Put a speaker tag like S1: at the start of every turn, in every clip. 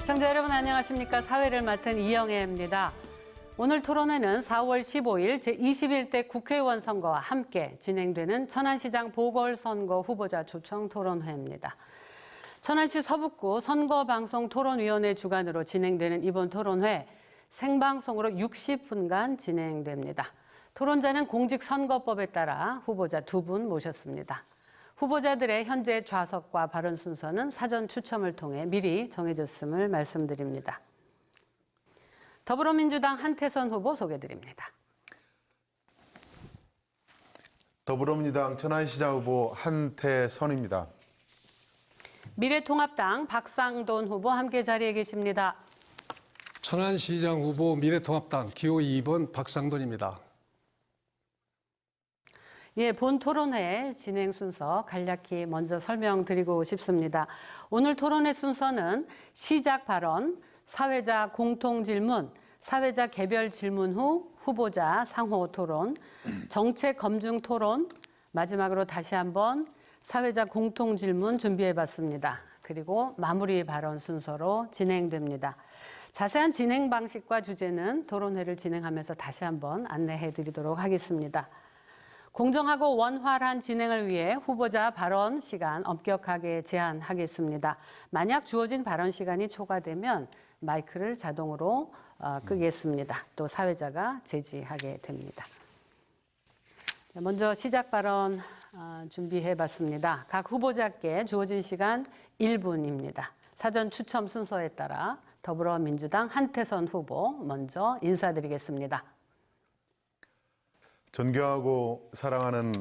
S1: 시청자 여러분 안녕하십니까. 사회를 맡은 이영애입니다. 오늘 토론회는 4월 15일 제21대 국회의원 선거와 함께 진행되는 천안시장 보궐선거 후보자 초청 토론회입니다. 천안시 서북구 선거방송토론위원회 주관으로 진행되는 이번 토론회 생방송으로 60분간 진행됩니다. 토론자는 공직선거법에 따라 후보자 2분 모셨습니다. 후보자들의 현재 좌석과 발언 순서는 사전 추첨을 통해 미리 정해졌음을 말씀드립니다. 더불어민주당 한태선 후보 소개드립니다.
S2: 더불어민주당 천안시장 후보 한태선입니다.
S1: 미래통합당 박상돈 후보 함께 자리에 계십니다.
S3: 천안시장 후보 미래통합당 기호 2번 박상돈입니다.
S1: 예, 본 토론회 진행 순서 간략히 먼저 설명드리고 싶습니다. 오늘 토론회 순서는 시작 발언, 사회자 공통 질문, 사회자 개별 질문 후 후보자 상호 토론, 정책 검증 토론, 마지막으로 다시 한번 사회자 공통 질문 준비해봤습니다. 그리고 마무리 발언 순서로 진행됩니다. 자세한 진행 방식과 주제는 토론회를 진행하면서 다시 한번 안내해드리도록 하겠습니다. 공정하고 원활한 진행을 위해 후보자 발언 시간 엄격하게 제한하겠습니다. 만약 주어진 발언 시간이 초과되면 마이크를 자동으로 끄겠습니다. 또 사회자가 제지하게 됩니다. 먼저 시작 발언 준비해봤습니다. 각 후보자께 주어진 시간 1분입니다. 사전 추첨 순서에 따라 더불어민주당 한태선 후보 먼저 인사드리겠습니다.
S2: 존경하고 사랑하는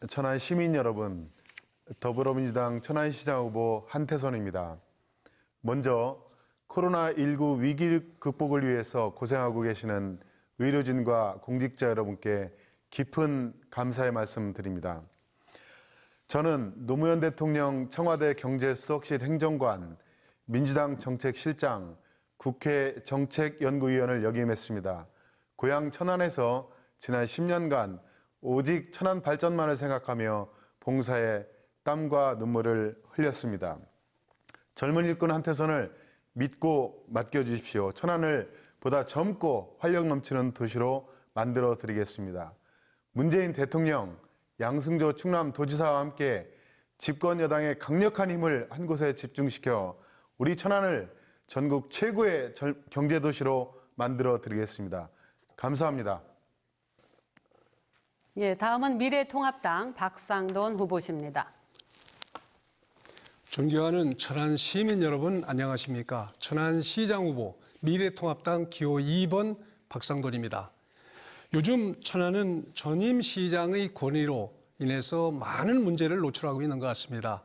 S2: 천안 시민 여러분, 더불어민주당 천안시장 후보 한태선입니다. 먼저 코로나19 위기 극복을 위해서 고생하고 계시는 의료진과 공직자 여러분께 깊은 감사의 말씀 드립니다. 저는 노무현 대통령 청와대 경제수석실 행정관, 민주당 정책실장, 국회 정책연구위원을 역임했습니다. 고향 천안에서 지난 10년간 오직 천안 발전만을 생각하며 봉사에 땀과 눈물을 흘렸습니다. 젊은 일꾼 한태선을 믿고 맡겨주십시오. 천안을 보다 젊고 활력 넘치는 도시로 만들어 드리겠습니다. 문재인 대통령, 양승조 충남도지사와 함께 집권 여당의 강력한 힘을 한 곳에 집중시켜 우리 천안을 전국 최고의 경제도시로 만들어 드리겠습니다. 감사합니다.
S1: 예, 다음은 미래통합당 박상돈 후보십니다.
S3: 존경하는 천안 시민 여러분 안녕하십니까. 천안시장 후보 미래통합당 기호 2번 박상돈입니다. 요즘 천안은 전임 시장의 권위로 인해서 많은 문제를 노출하고 있는 것 같습니다.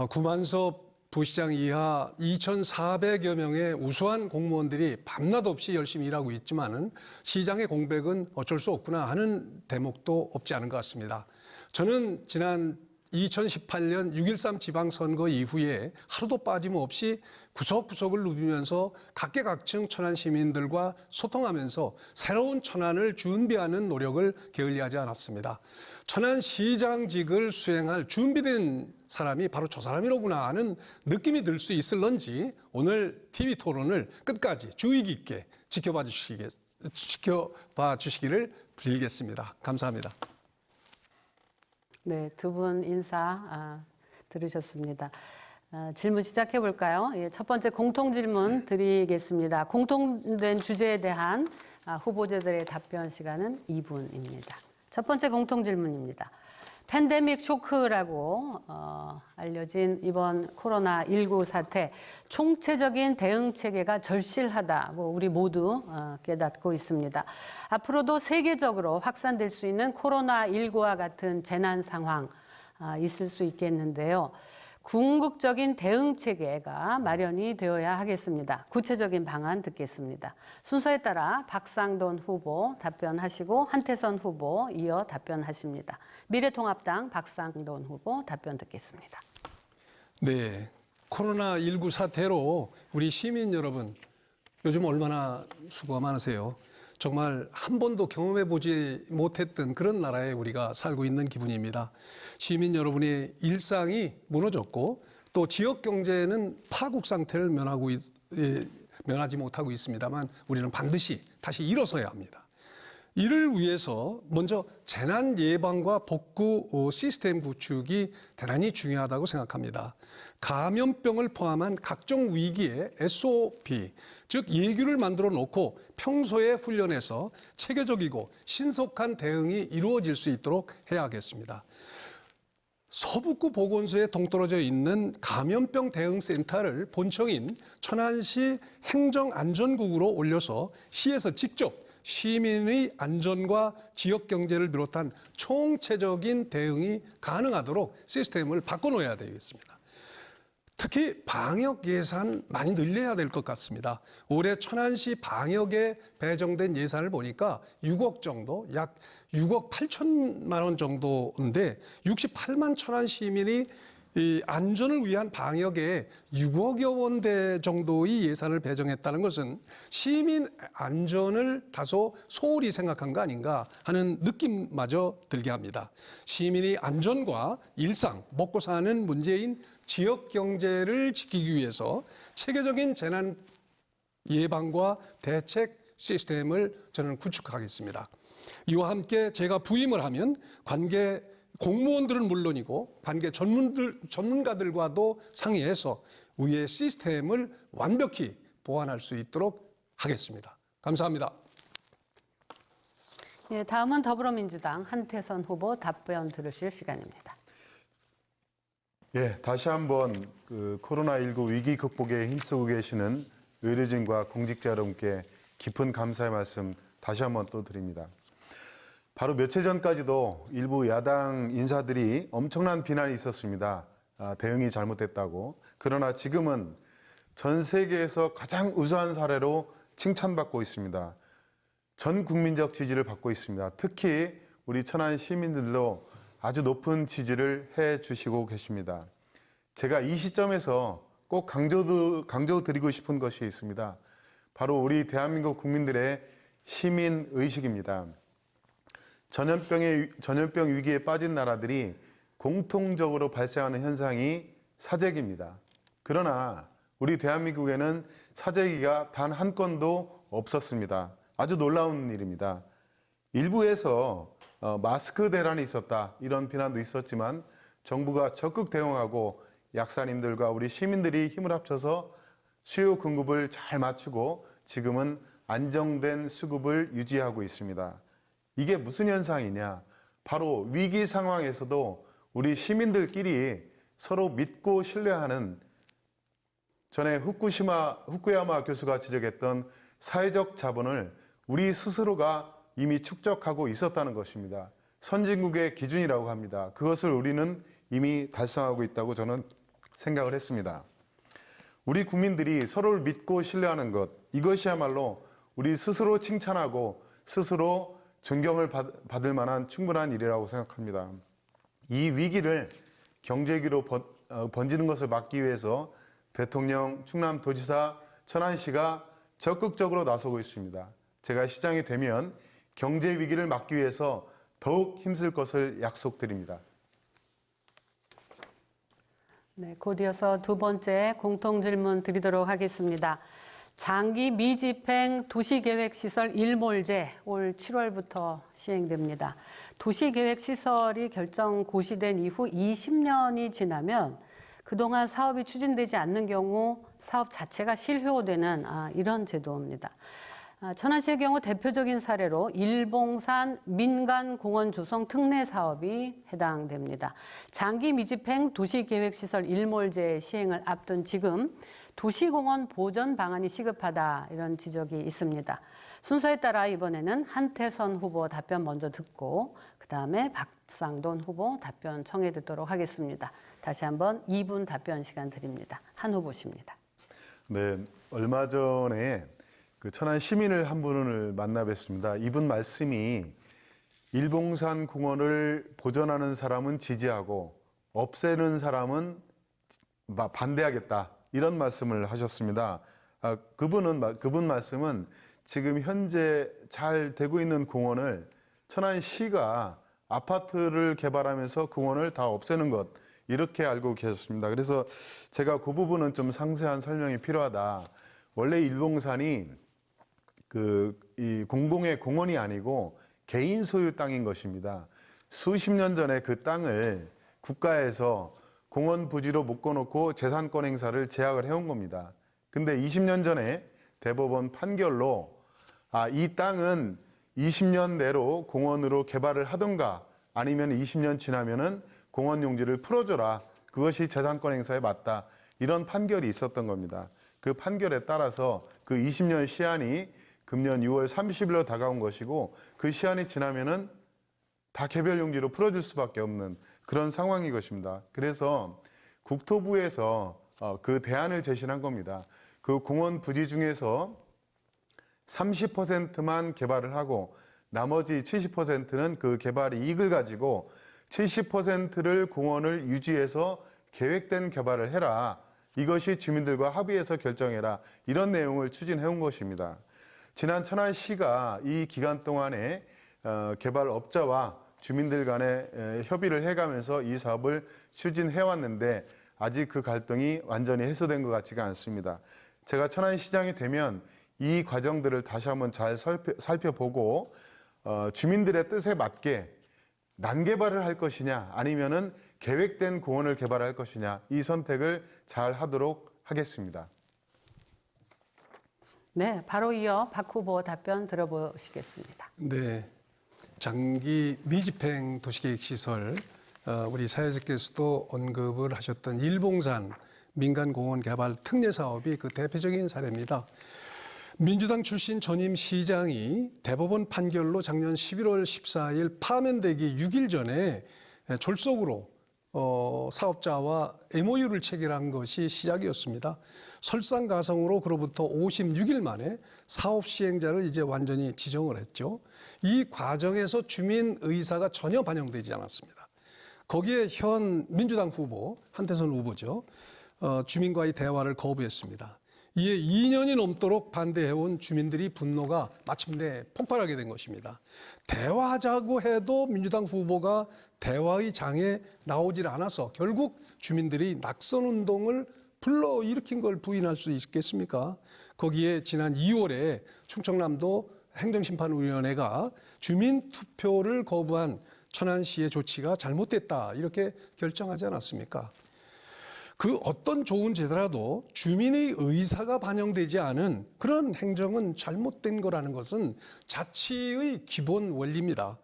S3: 구만섭 부시장 이하 2,400여 명의 우수한 공무원들이 밤낮 없이 열심히 일하고 있지만은 시장의 공백은 어쩔 수 없구나 하는 대목도 없지 않은 것 같습니다. 저는 지난 2018년 6.13 지방선거 이후에 하루도 빠짐없이 구석구석을 누비면서 각계각층 천안 시민들과 소통하면서 새로운 천안을 준비하는 노력을 게을리하지 않았습니다. 천안시장직을 수행할 준비된 사람이 바로 저 사람이로구나 하는 느낌이 들 수 있을런지 오늘 TV 토론을 끝까지 주의 깊게 지켜봐 주시기를 빌겠습니다. 감사합니다.
S1: 네, 두 분 인사 들으셨습니다. 질문 시작해 볼까요? 예, 첫 번째 공통 질문 드리겠습니다. 공통된 주제에 대한 후보자들의 답변 시간은 2분입니다. 첫 번째 공통 질문입니다. 팬데믹 쇼크라고 알려진 이번 코로나19 사태, 총체적인 대응 체계가 절실하다고 우리 모두 깨닫고 있습니다. 앞으로도 세계적으로 확산될 수 있는 코로나19와 같은 재난 상황 있을 수 있겠는데요. 궁극적인 대응 체계가 마련이 되어야 하겠습니다. 구체적인 방안 듣겠습니다. 순서에 따라 박상돈 후보 답변하시고 한태선 후보 이어 답변하십니다. 미래통합당 박상돈 후보 답변 듣겠습니다.
S3: 네, 코로나19 사태로 우리 시민 여러분 요즘 얼마나 수고가 많으세요. 정말 한 번도 경험해보지 못했던 그런 나라에 우리가 살고 있는 기분입니다. 시민 여러분의 일상이 무너졌고 또 지역 경제는 파국 상태를 면하지 못하고 있습니다만 우리는 반드시 다시 일어서야 합니다. 이를 위해서 먼저 재난 예방과 복구 시스템 구축이 대단히 중요하다고 생각합니다. 감염병을 포함한 각종 위기에 SOP, 즉 예규를 만들어 놓고 평소에 훈련해서 체계적이고 신속한 대응이 이루어질 수 있도록 해야 하겠습니다. 서북구 보건소에 동떨어져 있는 감염병 대응센터를 본청인 천안시 행정안전국으로 올려서 시에서 직접 시민의 안전과 지역 경제를 비롯한 총체적인 대응이 가능하도록 시스템을 바꿔놓아야 되겠습니다. 특히 방역 예산 많이 늘려야 될 것 같습니다. 올해 천안시 방역에 배정된 예산을 보니까 6억 정도, 약 6억 8천만 원 정도인데 68만 천안 시민이 이 안전을 위한 방역에 6억여 원대 정도의 예산을 배정했다는 것은 시민 안전을 다소 소홀히 생각한 거 아닌가 하는 느낌마저 들게 합니다. 시민의 안전과 일상, 먹고 사는 문제인 지역 경제를 지키기 위해서 체계적인 재난 예방과 대책 시스템을 저는 구축하겠습니다. 이와 함께 제가 부임을 하면 관계 공무원들은 물론이고 관계 전문가들과도 상의해서 위의 시스템을 완벽히 보완할 수 있도록 하겠습니다. 감사합니다.
S1: 예, 다음은 더불어민주당 한태선 후보 답변 들으실 시간입니다.
S2: 예, 다시 한번 코로나19 위기 극복에 힘쓰고 계시는 의료진과 공직자 여러분께 깊은 감사의 말씀 다시 한번 또 드립니다. 바로 며칠 전까지도 일부 야당 인사들이 엄청난 비난이 있었습니다. 대응이 잘못됐다고. 그러나 지금은 전 세계에서 가장 우수한 사례로 칭찬받고 있습니다. 전 국민적 지지를 받고 있습니다. 특히 우리 천안 시민들도 아주 높은 지지를 해주시고 계십니다. 제가 이 시점에서 꼭 강조드리고 싶은 것이 있습니다. 바로 우리 대한민국 국민들의 시민의식입니다. 전염병 위기에 빠진 나라들이 공통적으로 발생하는 현상이 사재기입니다. 그러나 우리 대한민국에는 사재기가 단 한 건도 없었습니다. 아주 놀라운 일입니다. 일부에서 마스크 대란이 있었다 이런 비난도 있었지만 정부가 적극 대응하고 약사님들과 우리 시민들이 힘을 합쳐서 수요 공급을 잘 맞추고 지금은 안정된 수급을 유지하고 있습니다. 이게 무슨 현상이냐? 바로 위기 상황에서도 우리 시민들끼리 서로 믿고 신뢰하는 전에 후쿠야마 교수가 지적했던 사회적 자본을 우리 스스로가 이미 축적하고 있었다는 것입니다. 선진국의 기준이라고 합니다. 그것을 우리는 이미 달성하고 있다고 저는 생각을 했습니다. 우리 국민들이 서로를 믿고 신뢰하는 것, 이것이야말로 우리 스스로 칭찬하고 스스로 존경을 받을 만한 충분한 일이라고 생각합니다. 이 위기를 경제위기로 번지는 것을 막기 위해서 대통령, 충남도지사, 천안시가 적극적으로 나서고 있습니다. 제가 시장이 되면 경제위기를 막기 위해서 더욱 힘쓸 것을 약속드립니다.
S1: 네, 곧 이어서 두 번째 공통질문 드리도록 하겠습니다. 장기 미집행 도시계획시설 일몰제 올 7월부터 시행됩니다. 도시계획시설이 결정 고시된 이후 20년이 지나면 그동안 사업이 추진되지 않는 경우 사업 자체가 실효되는 이런 제도입니다. 천안시의 경우 대표적인 사례로 일봉산 민간공원 조성 특례 사업이 해당됩니다. 장기 미집행 도시계획시설 일몰제 시행을 앞둔 지금 도시공원 보전 방안이 시급하다 이런 지적이 있습니다. 순서에 따라 이번에는 한태선 후보 답변 먼저 듣고 그다음에 박상돈 후보 답변 청해 듣도록 하겠습니다. 다시 한번 2분 답변 시간 드립니다. 한 후보십니다.
S2: 네, 얼마 전에 천안 시민을 한 분을 만나 뵀습니다. 이분 말씀이 일봉산 공원을 보존하는 사람은 지지하고 없애는 사람은 반대하겠다. 이런 말씀을 하셨습니다. 그분 말씀은 지금 현재 잘 되고 있는 공원을 천안시가 아파트를 개발하면서 공원을 다 없애는 것, 이렇게 알고 계셨습니다. 그래서 제가 그 부분은 좀 상세한 설명이 필요하다. 원래 일봉산이 이 공공의 공원이 아니고 개인 소유 땅인 것입니다. 수십 년 전에 그 땅을 국가에서 공원 부지로 묶어놓고 재산권 행사를 제약을 해온 겁니다. 근데 20년 전에 대법원 판결로 이 땅은 20년 내로 공원으로 개발을 하든가 아니면 20년 지나면은 공원 용지를 풀어줘라. 그것이 재산권 행사에 맞다. 이런 판결이 있었던 겁니다. 그 판결에 따라서 그 20년 시한이 금년 6월 30일로 다가온 것이고 그 시한이 지나면은 다 개별 용지로 풀어줄 수밖에 없는 그런 상황인 것입니다. 그래서 국토부에서 그 대안을 제시한 겁니다. 그 공원 부지 중에서 30%만 개발을 하고 나머지 70%는 그 개발 이익을 가지고 70%를 공원을 유지해서 계획된 개발을 해라. 이것이 주민들과 합의해서 결정해라. 이런 내용을 추진해온 것입니다. 지난 천안시가 이 기간 동안에 개발업자와 주민들 간에 협의를 해가면서 이 사업을 추진해왔는데 아직 그 갈등이 완전히 해소된 것 같지가 않습니다. 제가 천안시장이 되면 이 과정들을 다시 한번 잘 살펴보고 주민들의 뜻에 맞게 난개발을 할 것이냐 아니면은 계획된 공원을 개발할 것이냐 이 선택을 잘 하도록 하겠습니다.
S1: 네, 바로 이어 박 후보 답변 들어보시겠습니다.
S3: 네, 장기 미집행 도시계획시설 우리 사회자께서도 언급을 하셨던 일봉산 민간공원 개발 특례 사업이 그 대표적인 사례입니다. 민주당 출신 전임 시장이 대법원 판결로 작년 11월 14일 파면되기 6일 전에 졸속으로 사업자와 MOU를 체결한 것이 시작이었습니다. 설상가상으로 그로부터 56일 만에 사업 시행자를 이제 완전히 지정을 했죠. 이 과정에서 주민 의사가 전혀 반영되지 않았습니다. 거기에 현 민주당 후보, 한태선 후보죠. 주민과의 대화를 거부했습니다. 이에 2년이 넘도록 반대해온 주민들이 분노가 마침내 폭발하게 된 것입니다. 대화하자고 해도 민주당 후보가 대화의 장에 나오질 않아서 결국 주민들이 낙선운동을 불러일으킨 걸 부인할 수 있겠습니까? 거기에 지난 2월에 충청남도 행정심판위원회가 주민투표를 거부한 천안시의 조치가 잘못됐다 이렇게 결정하지 않았습니까? 그 어떤 좋은 제도라도 주민의 의사가 반영되지 않은 그런 행정은 잘못된 거라는 것은 자치의 기본 원리입니다.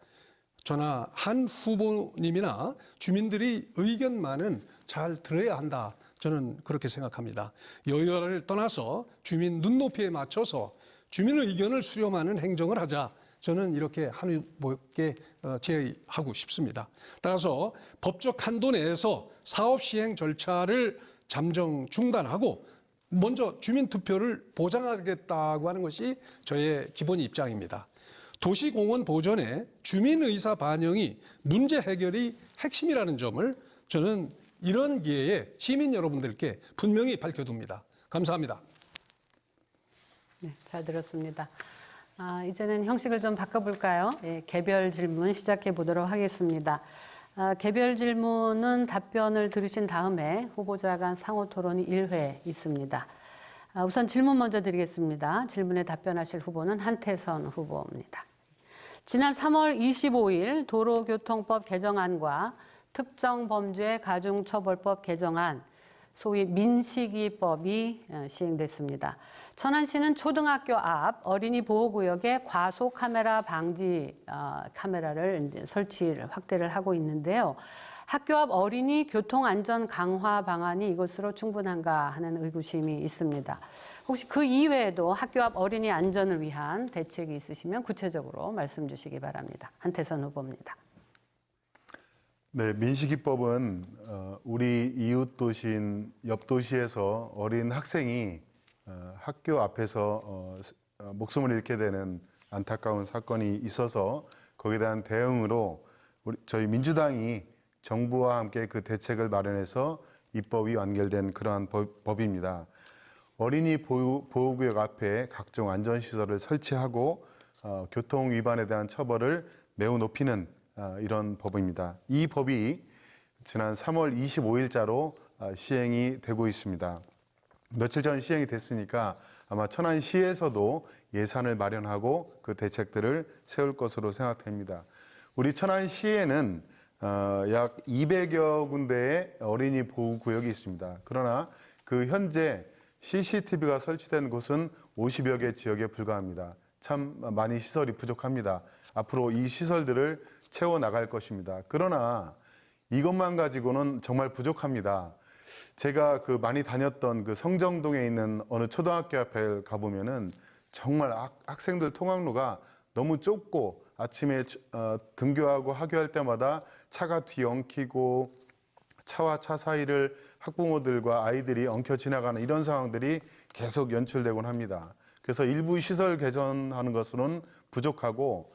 S3: 저나 한 후보님이나 주민들의 의견만은 잘 들어야 한다. 저는 그렇게 생각합니다. 여야를 떠나서 주민 눈높이에 맞춰서 주민의 의견을 수렴하는 행정을 하자. 저는 이렇게 한 후보께 제의하고 싶습니다. 따라서 법적 한도 내에서 사업 시행 절차를 잠정 중단하고 먼저 주민 투표를 보장하겠다고 하는 것이 저의 기본 입장입니다. 도시공원 보전에 주민 의사 반영이 문제 해결이 핵심이라는 점을 저는 이런 기회에 시민 여러분들께 분명히 밝혀둡니다. 감사합니다.
S1: 네, 잘 들었습니다. 이제는 형식을 좀 바꿔볼까요? 예, 개별 질문 시작해 보도록 하겠습니다. 개별 질문은 답변을 들으신 다음에 후보자 간 상호 토론이 1회 있습니다. 우선 질문 먼저 드리겠습니다. 질문에 답변하실 후보는 한태선 후보입니다. 지난 3월 25일 도로교통법 개정안과 특정범죄 가중처벌법 개정안, 소위 민식이법이 시행됐습니다. 천안시는 초등학교 앞 어린이 보호구역에 과속 카메라 방지 카메라를 설치를 확대를 하고 있는데요. 학교 앞 어린이 교통안전 강화 방안이 이것으로 충분한가 하는 의구심이 있습니다. 혹시 그 이외에도 학교 앞 어린이 안전을 위한 대책이 있으시면 구체적으로 말씀 주시기 바랍니다. 한태선 후보입니다.
S2: 네, 민식이법은 우리 이웃 도시인 옆 도시에서 어린 학생이 학교 앞에서 목숨을 잃게 되는 안타까운 사건이 있어서 거기에 대한 대응으로 저희 민주당이 정부와 함께 그 대책을 마련해서 입법이 완결된 그러한 법입니다. 어린이 보호구역 앞에 각종 안전시설을 설치하고 교통 위반에 대한 처벌을 매우 높이는 이런 법입니다. 이 법이 지난 3월 25일자로 시행이 되고 있습니다. 며칠 전 시행이 됐으니까 아마 천안시에서도 예산을 마련하고 그 대책들을 세울 것으로 생각됩니다. 우리 천안시에는 약 200여 군데의 어린이 보호구역이 있습니다. 그러나 그 현재 CCTV가 설치된 곳은 50여 개 지역에 불과합니다. 참 많이 시설이 부족합니다. 앞으로 이 시설들을 채워나갈 것입니다. 그러나 이것만 가지고는 정말 부족합니다. 제가 많이 다녔던 그 성정동에 있는 어느 초등학교 앞에 가보면은 정말 학생들 통학로가 너무 좁고 아침에 등교하고 하교할 때마다 차가 뒤엉키고 차와 차 사이를 학부모들과 아이들이 엉켜 지나가는 이런 상황들이 계속 연출되곤 합니다. 그래서 일부 시설 개선하는 것으로는 부족하고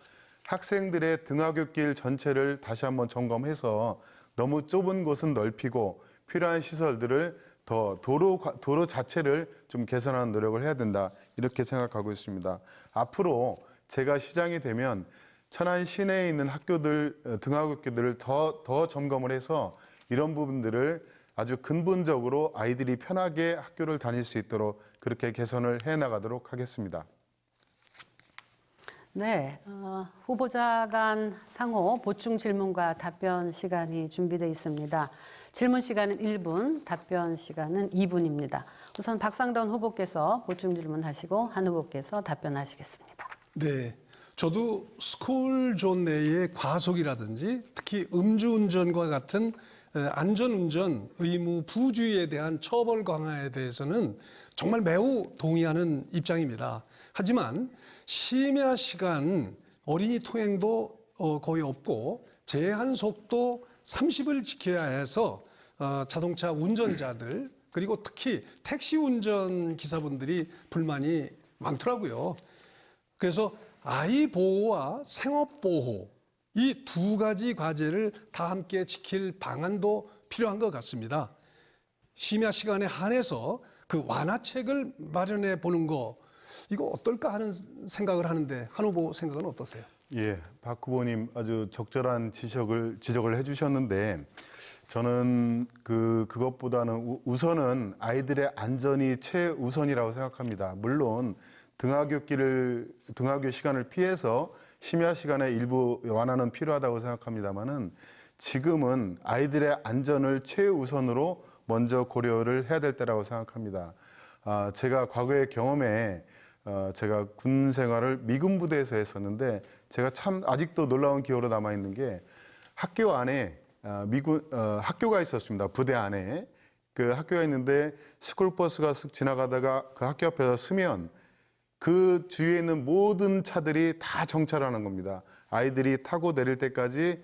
S2: 학생들의 등하굣길 전체를 다시 한번 점검해서 너무 좁은 곳은 넓히고 필요한 시설들을 더 도로 자체를 좀 개선하는 노력을 해야 된다 이렇게 생각하고 있습니다. 앞으로 제가 시장이 되면 천안 시내에 있는 학교들 등하굣길들을 더 점검을 해서 이런 부분들을 아주 근본적으로 아이들이 편하게 학교를 다닐 수 있도록 그렇게 개선을 해나가도록 하겠습니다.
S1: 네, 후보자 간 상호 보충 질문과 답변 시간이 준비되어 있습니다. 질문 시간은 1분, 답변 시간은 2분입니다. 우선 박상돈 후보께서 보충 질문하시고 한 후보께서 답변하시겠습니다.
S3: 네, 저도 스쿨존 내의 과속이라든지 특히 음주운전과 같은 안전운전 의무 부주의에 대한 처벌 강화에 대해서는 정말 매우 동의하는 입장입니다. 하지만 심야 시간 어린이 통행도 거의 없고 제한 속도 30을 지켜야 해서 자동차 운전자들 그리고 특히 택시 운전 기사분들이 불만이 많더라고요. 그래서 아이 보호와 생업 보호 이 두 가지 과제를 다 함께 지킬 방안도 필요한 것 같습니다. 심야 시간에 한해서 그 완화책을 마련해 보는 거 이거 어떨까 하는 생각을 하는데 한 후보 생각은 어떠세요?
S2: 예, 박 후보님 아주 적절한 지적을 해주셨는데 저는 그것보다는 우선은 아이들의 안전이 최우선이라고 생각합니다. 물론 등하교 시간을 피해서 심야 시간에 일부 완화는 필요하다고 생각합니다만은 지금은 아이들의 안전을 최우선으로 먼저 고려를 해야 될 때라고 생각합니다. 제가 과거의 경험에 제가 군 생활을 미군 부대에서 했었는데 제가 참 아직도 놀라운 기억으로 남아 있는 게 학교 안에 학교가 있었습니다. 부대 안에 그 학교가 있는데 스쿨버스가 쓱 지나가다가 그 학교 앞에서 서면 그 주위에 있는 모든 차들이 다 정차하는 겁니다. 아이들이 타고 내릴 때까지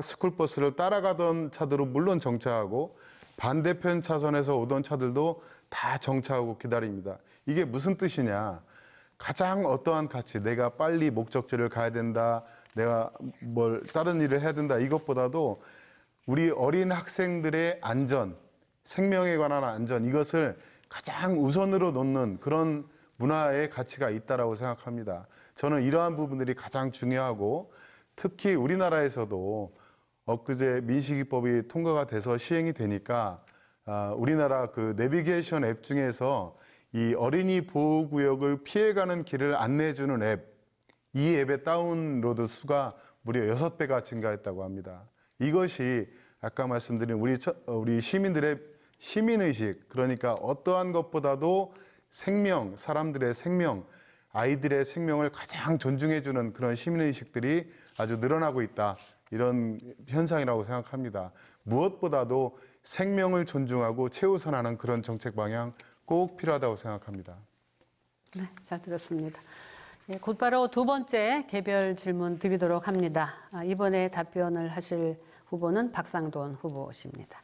S2: 스쿨버스를 따라가던 차들은 물론 정차하고 반대편 차선에서 오던 차들도 다 정차하고 기다립니다. 이게 무슨 뜻이냐? 가장 어떠한 가치, 내가 빨리 목적지를 가야 된다, 내가 다른 일을 해야 된다, 이것보다도 우리 어린 학생들의 안전, 생명에 관한 안전, 이것을 가장 우선으로 놓는 그런 문화의 가치가 있다고 생각합니다. 저는 이러한 부분들이 가장 중요하고 특히 우리나라에서도 엊그제 민식이법이 통과가 돼서 시행이 되니까 우리나라 그 내비게이션 앱 중에서 이 어린이 보호구역을 피해가는 길을 안내해주는 앱, 이 앱의 다운로드 수가 무려 6배가 증가했다고 합니다. 이것이 아까 말씀드린 우리 시민들의 시민의식, 그러니까 어떠한 것보다도 생명, 사람들의 생명, 아이들의 생명을 가장 존중해주는 그런 시민의식들이 아주 늘어나고 있다. 이런 현상이라고 생각합니다. 무엇보다도 생명을 존중하고 최우선하는 그런 정책 방향 꼭 필요하다고 생각합니다.
S1: 네, 잘 들었습니다. 예, 곧바로 두 번째 개별 질문 드리도록 합니다. 이번에 답변을 하실 후보는 박상돈 후보십니다.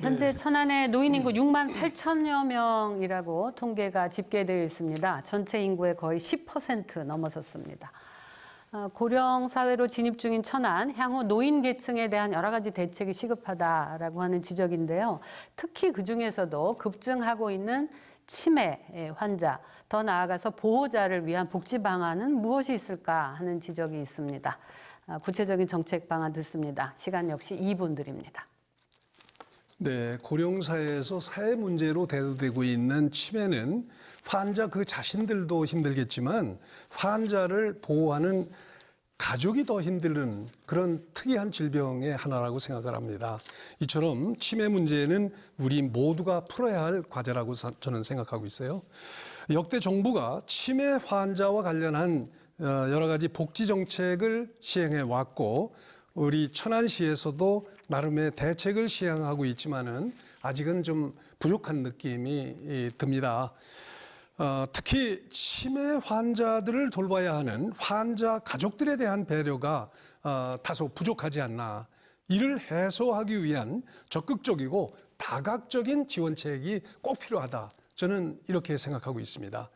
S1: 현재
S3: 네.
S1: 천안의 노인 인구 6만 8천여 명이라고 통계가 집계되어 있습니다. 전체 인구의 거의 10% 넘어섰습니다. 고령 사회로 진입 중인 천안, 향후 노인 계층에 대한 여러 가지 대책이 시급하다라고 하는 지적인데요. 특히 그중에서도 급증하고 있는 치매 환자, 더 나아가서 보호자를 위한 복지 방안은 무엇이 있을까 하는 지적이 있습니다. 구체적인 정책 방안 듣습니다. 시간 역시 2분 드립니다.
S3: 네, 고령사회에서 사회 문제로 대두되고 있는 치매는 환자 그 자신들도 힘들겠지만 환자를 보호하는 가족이 더 힘든 그런 특이한 질병의 하나라고 생각을 합니다. 이처럼 치매 문제는 우리 모두가 풀어야 할 과제라고 저는 생각하고 있어요. 역대 정부가 치매 환자와 관련한 여러 가지 복지 정책을 시행해 왔고 우리 천안시에서도 나름의 대책을 시행하고 있지만은 아직은 좀 부족한 느낌이 듭니다. 특히 치매 환자들을 돌봐야 하는 환자 가족들에 대한 배려가 다소 부족하지 않나. 이를 해소하기 위한 적극적이고 다각적인 지원책이 꼭 필요하다. 저는 이렇게 생각하고 있습니다.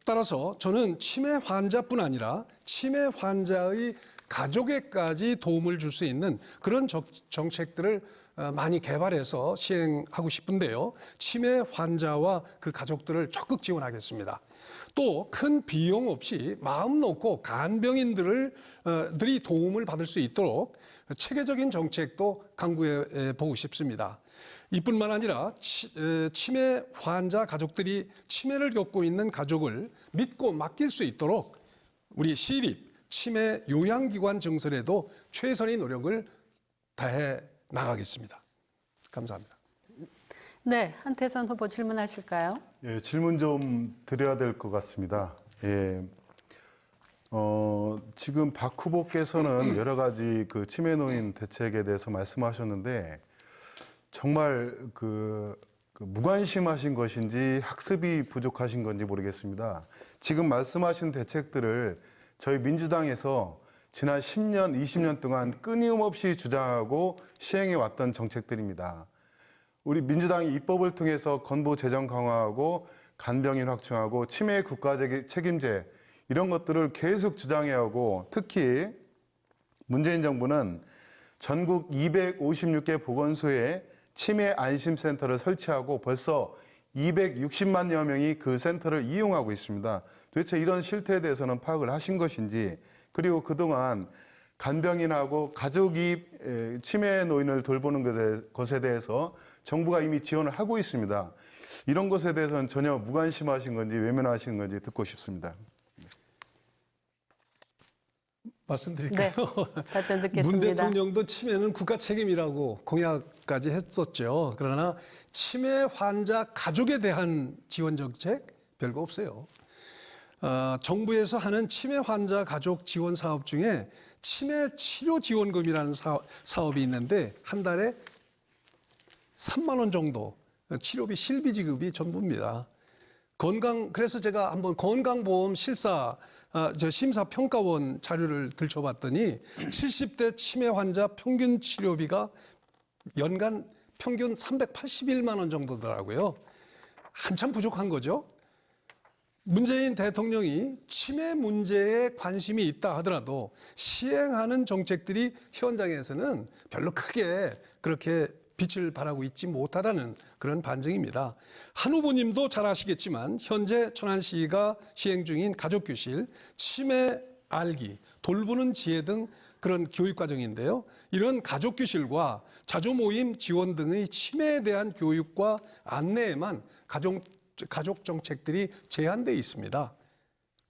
S3: 따라서 저는 치매 환자뿐 아니라 치매 환자의 가족에까지 도움을 줄 수 있는 그런 정책들을 많이 개발해서 시행하고 싶은데요. 치매 환자와 그 가족들을 적극 지원하겠습니다. 또 큰 비용 없이 마음 놓고 간병인들이 도움을 받을 수 있도록 체계적인 정책도 강구해 보고 싶습니다. 이뿐만 아니라 치매 환자 가족들이 치매를 겪고 있는 가족을 믿고 맡길 수 있도록 우리 시립 치매 요양기관 증설에도 최선의 노력을 다해 나가겠습니다. 감사합니다.
S1: 네, 한태선 후보 질문하실까요?
S2: 예, 질문 좀 드려야 될 것 같습니다. 예, 지금 박 후보께서는 여러 가지 그 치매 노인 대책에 대해서 말씀하셨는데 정말 그 무관심하신 것인지 학습이 부족하신 건지 모르겠습니다. 지금 말씀하신 대책들을 저희 민주당에서 지난 10년, 20년 동안 끊임없이 주장하고 시행해 왔던 정책들입니다. 우리 민주당이 입법을 통해서 건보 재정 강화하고 간병인 확충하고 치매 국가적 책임제 이런 것들을 계속 주장해오고 특히 문재인 정부는 전국 256개 보건소에 치매 안심센터를 설치하고 벌써 260만여 명이 그 센터를 이용하고 있습니다. 도대체 이런 실태에 대해서는 파악을 하신 것인지 그리고 그동안 간병인하고 가족이 치매 노인을 돌보는 것에 대해서 정부가 이미 지원을 하고 있습니다. 이런 것에 대해서는 전혀 무관심하신 건지 외면하신 건지 듣고 싶습니다.
S3: 말씀드릴까요?
S1: 네, 답변 듣겠습니다.
S3: 문 대통령도 치매는 국가 책임이라고 공약까지 했었죠. 그러나 치매 환자 가족에 대한 지원 정책 별거 없어요. 정부에서 하는 치매 환자 가족 지원 사업 중에 치매 치료 지원금이라는 사업이 있는데 한 달에 3만 원 정도 치료비 실비 지급이 전부입니다. 그래서 제가 한번 건강보험 심사평가원 자료를 들춰봤더니 70대 치매 환자 평균 치료비가 연간 평균 381만 원 정도더라고요. 한참 부족한 거죠. 문재인 대통령이 치매 문제에 관심이 있다 하더라도 시행하는 정책들이 현장에서는 별로 크게 그렇게 빛을 발하고 있지 못하다는 그런 반증입니다. 한 후보님도 잘 아시겠지만 현재 천안시가 시행 중인 가족교실, 치매 알기, 돌보는 지혜 등 그런 교육과정인데요. 이런 가족교실과 자조모임 지원 등의 치매에 대한 교육과 안내에만 가족 정책들이 제한되어 있습니다.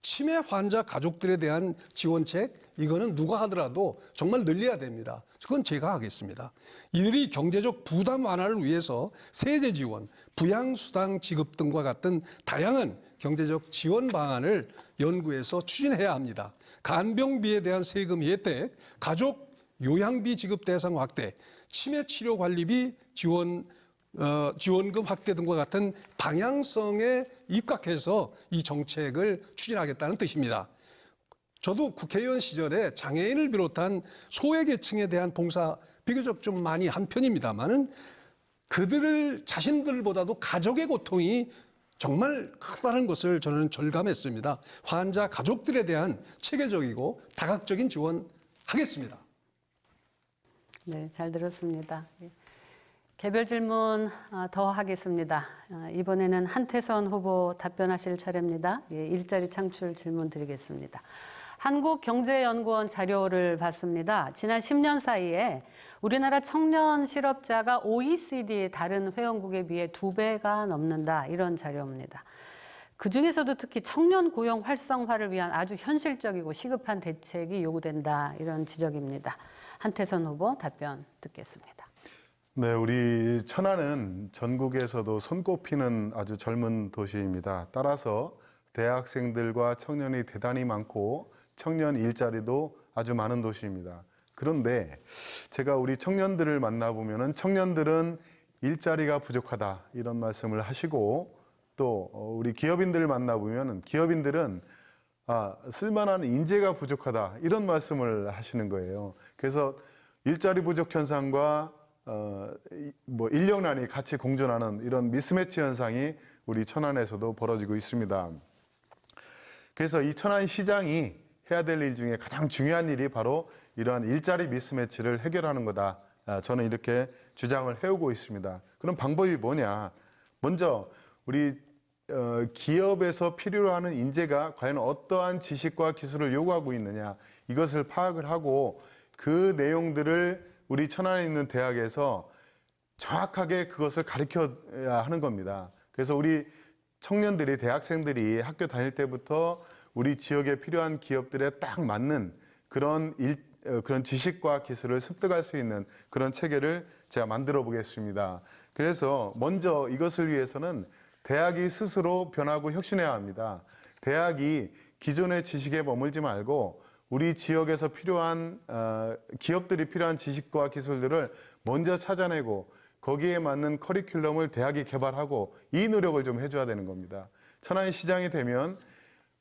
S3: 치매 환자 가족들에 대한 지원책 이거는 누가 하더라도 정말 늘려야 됩니다. 그건 제가 하겠습니다. 이들이 경제적 부담 완화를 위해서 세제 지원, 부양수당 지급 등과 같은 다양한 경제적 지원 방안을 연구해서 추진해야 합니다. 간병비에 대한 세금 혜택, 가족 요양비 지급 대상 확대, 치매 치료 관리비 지원금 확대 등과 같은 방향성에 입각해서 이 정책을 추진하겠다는 뜻입니다. 저도 국회의원 시절에 장애인을 비롯한 소외계층에 대한 봉사 비교적 좀 많이 한 편입니다만은 그들을 자신들보다도 가족의 고통이 정말 크다는 것을 저는 절감했습니다. 환자 가족들에 대한 체계적이고 다각적인 지원하겠습니다.
S1: 네, 잘 들었습니다. 개별 질문 더 하겠습니다. 이번에는 한태선 후보 답변하실 차례입니다. 일자리 창출 질문 드리겠습니다. 한국경제연구원 자료를 봤습니다. 지난 10년 사이에 우리나라 청년 실업자가 OECD의 다른 회원국에 비해 2배가 넘는다. 이런 자료입니다. 그중에서도 특히 청년 고용 활성화를 위한 아주 현실적이고 시급한 대책이 요구된다. 이런 지적입니다. 한태선 후보 답변 듣겠습니다.
S2: 네, 우리 천안은 전국에서도 손꼽히는 아주 젊은 도시입니다. 따라서 대학생들과 청년이 대단히 많고 청년 일자리도 아주 많은 도시입니다. 그런데 제가 우리 청년들을 만나보면은 청년들은 일자리가 부족하다 이런 말씀을 하시고 또 우리 기업인들을 만나보면 기업인들은 쓸만한 인재가 부족하다 이런 말씀을 하시는 거예요. 그래서 일자리 부족 현상과 인력난이 같이 공존하는 이런 미스매치 현상이 우리 천안에서도 벌어지고 있습니다. 그래서 이 천안시장이 해야 될 일 중에 가장 중요한 일이 바로 이러한 일자리 미스매치를 해결하는 거다. 저는 이렇게 주장을 해오고 있습니다. 그럼 방법이 뭐냐? 먼저 우리 기업에서 필요로 하는 인재가 과연 어떠한 지식과 기술을 요구하고 있느냐 이것을 파악을 하고 그 내용들을 우리 천안에 있는 대학에서 정확하게 그것을 가르쳐야 하는 겁니다. 그래서 우리 청년들이 대학생들이 학교 다닐 때부터 우리 지역에 필요한 기업들에 딱 맞는 그런 지식과 기술을 습득할 수 있는 그런 체계를 제가 만들어 보겠습니다. 그래서 먼저 이것을 위해서는 대학이 스스로 변하고 혁신해야 합니다. 대학이 기존의 지식에 머물지 말고 우리 지역에서 필요한 기업들이 필요한 지식과 기술들을 먼저 찾아내고 거기에 맞는 커리큘럼을 대학이 개발하고 이 노력을 좀 해줘야 되는 겁니다. 천안시장이 되면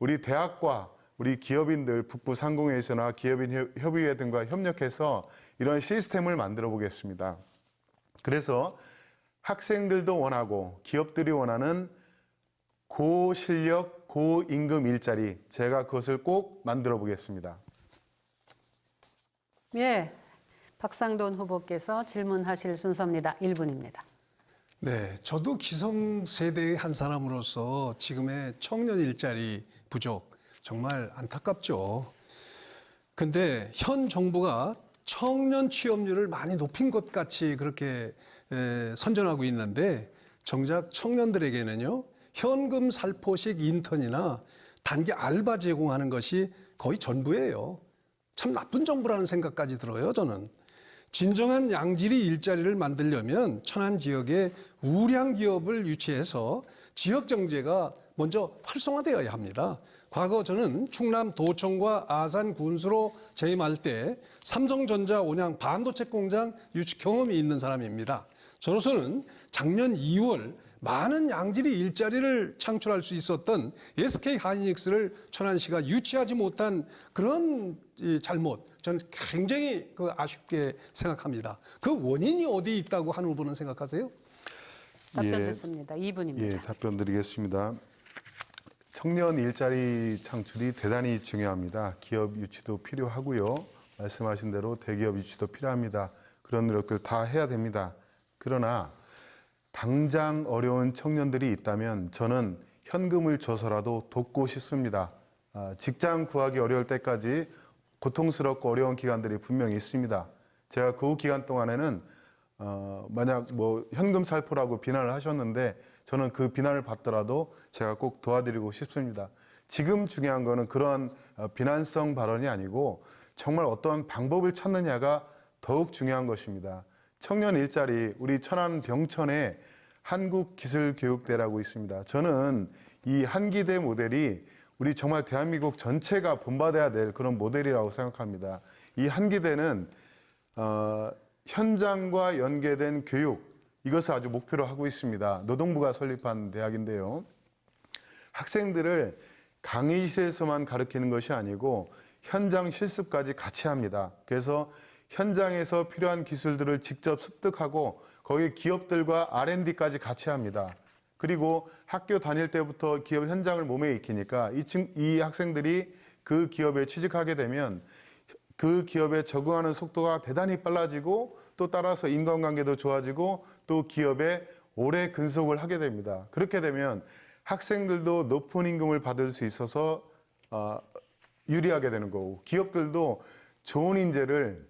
S2: 우리 대학과 우리 기업인들 북부 상공회의소나 기업인 협의회 등과 협력해서 이런 시스템을 만들어 보겠습니다. 그래서 학생들도 원하고 기업들이 원하는 고실력, 고임금 일자리 제가 그것을 꼭 만들어 보겠습니다.
S1: 예, 박상돈 후보께서 질문하실 순서입니다. 1분입니다.
S3: 네, 저도 기성세대의 한 사람으로서 지금의 청년 일자리 부족 정말 안타깝죠. 근데 현 정부가 청년 취업률을 많이 높인 것 같이 그렇게 선전하고 있는데 정작 청년들에게는요 현금 살포식 인턴이나 단기 알바 제공하는 것이 거의 전부예요. 참 나쁜 정부라는 생각까지 들어요, 저는. 진정한 양질의 일자리를 만들려면 천안 지역에 우량 기업을 유치해서 지역 경제가 먼저 활성화되어야 합니다. 과거 저는 충남 도청과 아산 군수로 재임할 때 삼성전자 온양 반도체 공장 유치 경험이 있는 사람입니다. 저로서는 작년 2월 많은 양질의 일자리를 창출할 수 있었던 SK 하이닉스를 천안시가 유치하지 못한 그런 잘못, 저는 굉장히 아쉽게 생각합니다. 그 원인이 어디에 있다고 한 후보는 생각하세요?
S1: 답변 듣습니다. 2분입니다.
S2: 예, 답변 드리겠습니다. 청년 일자리 창출이 대단히 중요합니다. 기업 유치도 필요하고요. 말씀하신 대로 대기업 유치도 필요합니다. 그런 노력들 다 해야 됩니다. 그러나 당장 어려운 청년들이 있다면 저는 현금을 줘서라도 돕고 싶습니다. 직장 구하기 어려울 때까지 고통스럽고 어려운 기간들이 분명히 있습니다. 제가 그 기간 동안에는 만약 현금 살포라고 비난을 하셨는데 저는 그 비난을 받더라도 제가 꼭 도와드리고 싶습니다. 지금 중요한 거는 그러한 비난성 발언이 아니고 정말 어떠한 방법을 찾느냐가 더욱 중요한 것입니다. 청년 일자리, 우리 천안 병천에 한국기술교육대라고 있습니다. 저는 이 한기대 모델이 우리 정말 대한민국 전체가 본받아야 될 그런 모델이라고 생각합니다. 이 한기대는 현장과 연계된 교육, 이것을 아주 목표로 하고 있습니다. 노동부가 설립한 대학인데요. 학생들을 강의실에서만 가르치는 것이 아니고 현장 실습까지 같이 합니다. 그래서 현장에서 필요한 기술들을 직접 습득하고 거기 기업들과 R&D까지 같이 합니다. 그리고 학교 다닐 때부터 기업 현장을 몸에 익히니까 이 학생들이 그 기업에 취직하게 되면 그 기업에 적응하는 속도가 대단히 빨라지고 또 따라서 인간관계도 좋아지고 또 기업에 오래 근속을 하게 됩니다. 그렇게 되면 학생들도 높은 임금을 받을 수 있어서 유리하게 되는 거고, 기업들도 좋은 인재를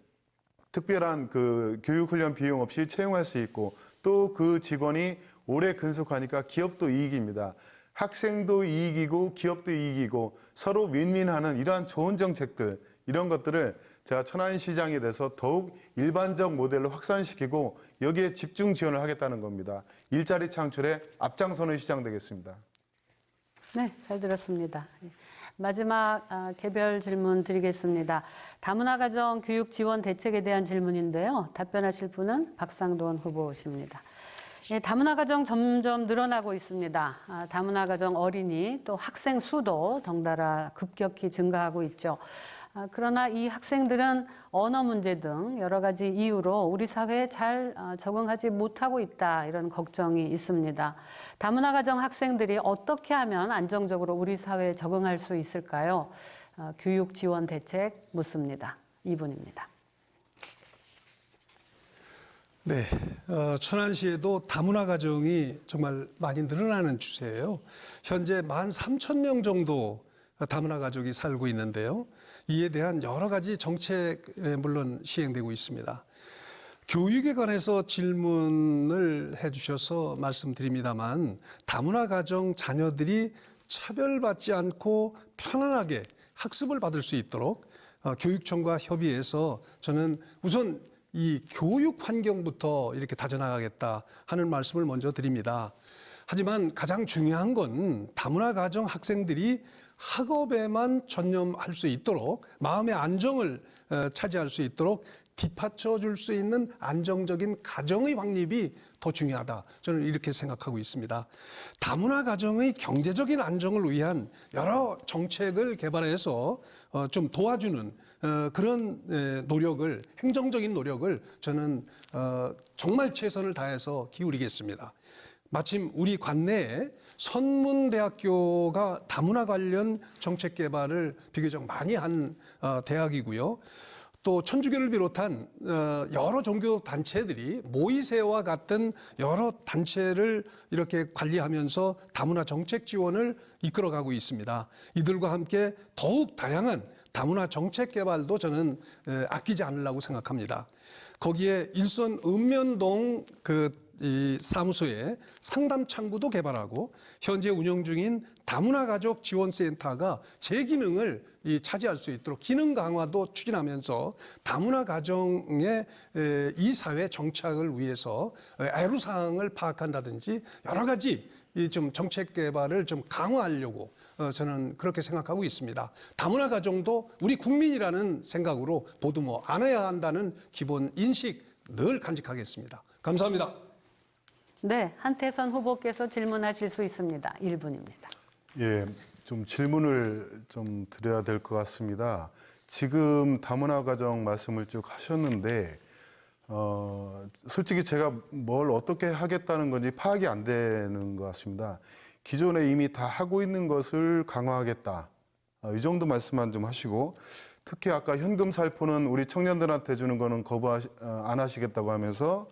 S2: 특별한 그 교육훈련 비용 없이 채용할 수 있고, 또 그 직원이 오래 근속하니까 기업도 이익입니다. 학생도 이익이고 기업도 이익이고 서로 윈윈하는 이러한 좋은 정책들, 이런 것들을 제가 천안시장에 대해서 더욱 일반적 모델로 확산시키고 여기에 집중 지원을 하겠다는 겁니다. 일자리 창출에 앞장서는 시장 되겠습니다.
S1: 네, 잘 들었습니다. 마지막 개별 질문 드리겠습니다. 다문화 가정 교육 지원 대책에 대한 질문인데요. 답변하실 분은 박상돈 후보십니다. 예, 다문화 가정 점점 늘어나고 있습니다. 다문화 가정 어린이 또 학생 수도 덩달아 급격히 증가하고 있죠. 그러나 이 학생들은 언어 문제 등 여러 가지 이유로 우리 사회에 잘 적응하지 못하고 있다, 이런 걱정이 있습니다. 다문화 가정 학생들이 어떻게 하면 안정적으로 우리 사회에 적응할 수 있을까요? 교육 지원 대책 묻습니다. 이분입니다.
S3: 네, 천안시에도 다문화 가정이 정말 많이 늘어나는 추세예요. 현재 13,000명 정도 다문화 가족이 살고 있는데요. 이에 대한 여러 가지 정책 물론 시행되고 있습니다. 교육에 관해서 질문을 해주셔서 말씀드립니다만, 다문화 가정 자녀들이 차별받지 않고 편안하게 학습을 받을 수 있도록 교육청과 협의해서 저는 우선 이 교육 환경부터 이렇게 다져나가겠다 하는 말씀을 먼저 드립니다. 하지만 가장 중요한 건 다문화 가정 학생들이 학업에만 전념할 수 있도록, 마음의 안정을 차지할 수 있도록 뒷받쳐 줄 수 있는 안정적인 가정의 확립이 더 중요하다, 저는 이렇게 생각하고 있습니다. 다문화 가정의 경제적인 안정을 위한 여러 정책을 개발해서 좀 도와주는 그런 노력을, 행정적인 노력을 저는 정말 최선을 다해서 기울이겠습니다. 마침 우리 관내에 선문대학교가 다문화 관련 정책 개발을 비교적 많이 한 대학이고요. 또 천주교를 비롯한 여러 종교 단체들이 모이세와 같은 여러 단체를 이렇게 관리하면서 다문화 정책 지원을 이끌어가고 있습니다. 이들과 함께 더욱 다양한 다문화 정책 개발도 저는 아끼지 않으려고 생각합니다. 거기에 일선 읍면동 이 사무소에 상담 창구도 개발하고 현재 운영 중인 다문화 가족 지원센터가 제 기능을 차지할 수 있도록 기능 강화도 추진하면서 다문화 가정의 이 사회 정착을 위해서 애로사항을 파악한다든지 여러 가지 이 좀 정책 개발을 좀 강화하려고 저는 그렇게 생각하고 있습니다. 다문화 가정도 우리 국민이라는 생각으로 보듬어 안아야 한다는 기본 인식 늘 간직하겠습니다. 감사합니다.
S1: 네, 한태선 후보께서 질문하실 수 있습니다. 1분입니다.
S2: 예, 좀 질문을 좀 드려야 될 것 같습니다. 지금 다문화 가정 말씀을 쭉 하셨는데 솔직히 제가 뭘 어떻게 하겠다는 건지 파악이 안 되는 것 같습니다. 기존에 이미 다 하고 있는 것을 강화하겠다, 이 정도 말씀만 좀 하시고, 특히 아까 현금 살포는 우리 청년들한테 주는 거는 안 하시겠다고 하면서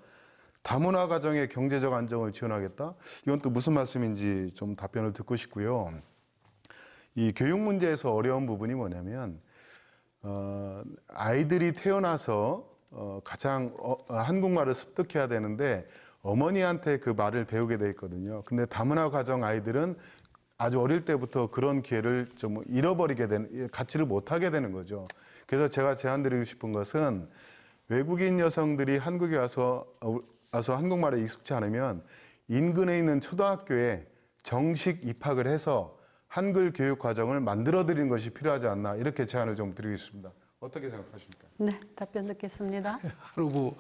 S2: 다문화 가정의 경제적 안정을 지원하겠다, 이건 또 무슨 말씀인지 좀 답변을 듣고 싶고요. 이 교육 문제에서 어려운 부분이 뭐냐면 아이들이 태어나서 가장 한국말을 습득해야 되는데 어머니한테 그 말을 배우게 돼 있거든요. 근데 다문화 가정 아이들은 아주 어릴 때부터 그런 기회를 좀 잃어버리게 되는, 갖지를 못하게 되는 거죠. 그래서 제가 제안드리고 싶은 것은 외국인 여성들이 한국에 와서 한국말에 익숙치 않으면 인근에 있는 초등학교에 정식 입학을 해서 한글 교육 과정을 만들어 드리는 것이 필요하지 않나, 이렇게 제안을 좀 드리겠습니다. 어떻게 생각하십니까?
S1: 네, 답변 듣겠습니다.
S3: 그리고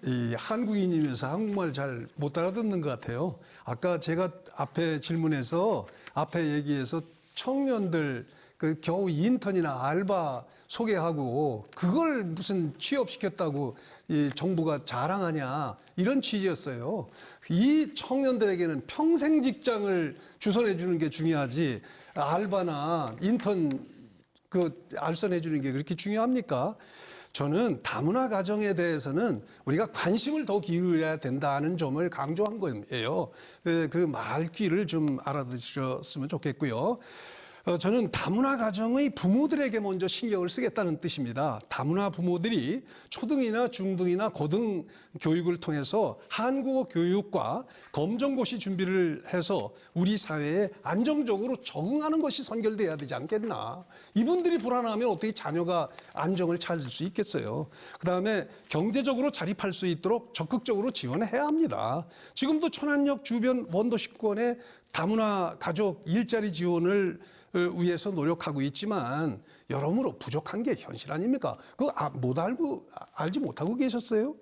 S3: 이 한국인이면서 한국말 잘 못 알아듣는 것 같아요. 아까 제가 앞에 질문에서 앞에 얘기해서 청년들 그 겨우 인턴이나 알바 소개하고 그걸 무슨 취업시켰다고 이 정부가 자랑하냐, 이런 취지였어요. 이 청년들에게는 평생 직장을 주선해 주는 게 중요하지 알바나 인턴 알선해 주는 게 그렇게 중요합니까? 저는 다문화 가정에 대해서는 우리가 관심을 더 기울여야 된다는 점을 강조한 거예요. 그 말귀를 좀 알아두셨으면 좋겠고요. 저는 다문화 가정의 부모들에게 먼저 신경을 쓰겠다는 뜻입니다. 다문화 부모들이 초등이나 중등이나 고등 교육을 통해서 한국어 교육과 검정고시 준비를 해서 우리 사회에 안정적으로 적응하는 것이 선결돼야 되지 않겠나. 이분들이 불안하면 어떻게 자녀가 안정을 찾을 수 있겠어요. 그다음에 경제적으로 자립할 수 있도록 적극적으로 지원해야 합니다. 지금도 천안역 주변 원도시권에 다문화 가족 일자리 지원을 위해서 노력하고 있지만 여러모로 부족한 게 현실 아닙니까? 그거 알지 못하고 계셨어요?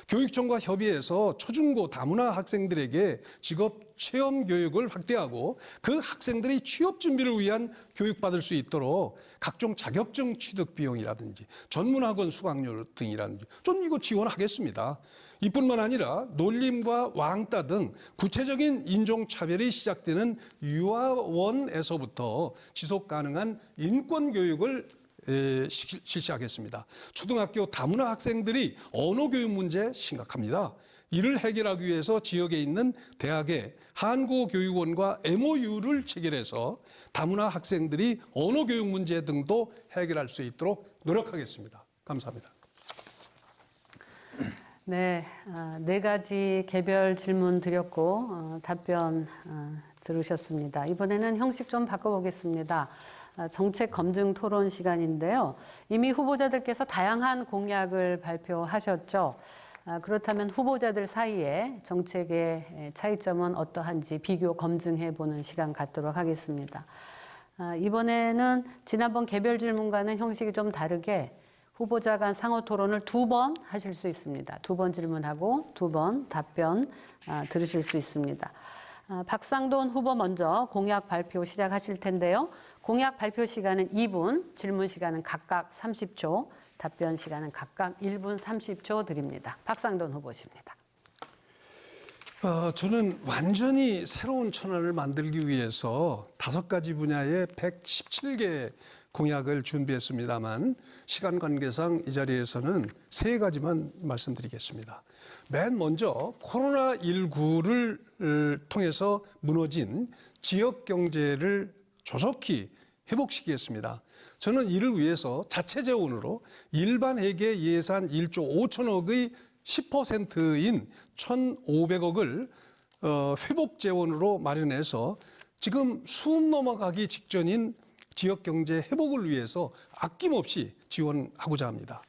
S3: 교육청과 협의해서 초중고 다문화 학생들에게 직업 체험 교육을 확대하고 그 학생들이 취업 준비를 위한 교육받을 수 있도록 각종 자격증 취득 비용이라든지 전문학원 수강료 등이라든지 좀 이거 지원하겠습니다. 이뿐만 아니라 놀림과 왕따 등 구체적인 인종차별이 시작되는 유아원에서부터 지속 가능한 인권교육을 실시하겠습니다. 초등학교 다문화 학생들이 언어교육 문제 심각합니다. 이를 해결하기 위해서 지역에 있는 대학의 한국어교육원과 MOU를 체결해서 다문화 학생들이 언어교육 문제 등도 해결할 수 있도록 노력하겠습니다. 감사합니다.
S1: 네, 네 가지 개별 질문 드렸고 답변 들으셨습니다. 이번에는 형식 좀 바꿔보겠습니다. 정책 검증 토론 시간인데요. 이미 후보자들께서 다양한 공약을 발표하셨죠. 그렇다면 후보자들 사이에 정책의 차이점은 어떠한지 비교 검증해보는 시간 갖도록 하겠습니다. 이번에는 지난번 개별 질문과는 형식이 좀 다르게 후보자 간 상호 토론을 2번 하실 수 있습니다. 2번 질문하고 2번 답변 들으실 수 있습니다. 박상돈 후보 먼저 공약 발표 시작하실 텐데요. 공약 발표 시간은 2분, 질문 시간은 각각 30초, 답변 시간은 각각 1분 30초 드립니다. 박상돈 후보십니다.
S3: 저는 완전히 새로운 천안을 만들기 위해서 5가지 분야의 117개 공약을 준비했습니다만 시간 관계상 이 자리에서는 3가지만 말씀드리겠습니다. 맨 먼저 코로나19를 통해서 무너진 지역 경제를 조속히 회복시키겠습니다. 저는 이를 위해서 자체 재원으로 일반 회계 예산 1조 5천억의 10%인 1,500억을 회복 재원으로 마련해서 지금 숨 넘어가기 직전인 지역 경제 회복을 위해서 아낌없이 지원하고자 합니다.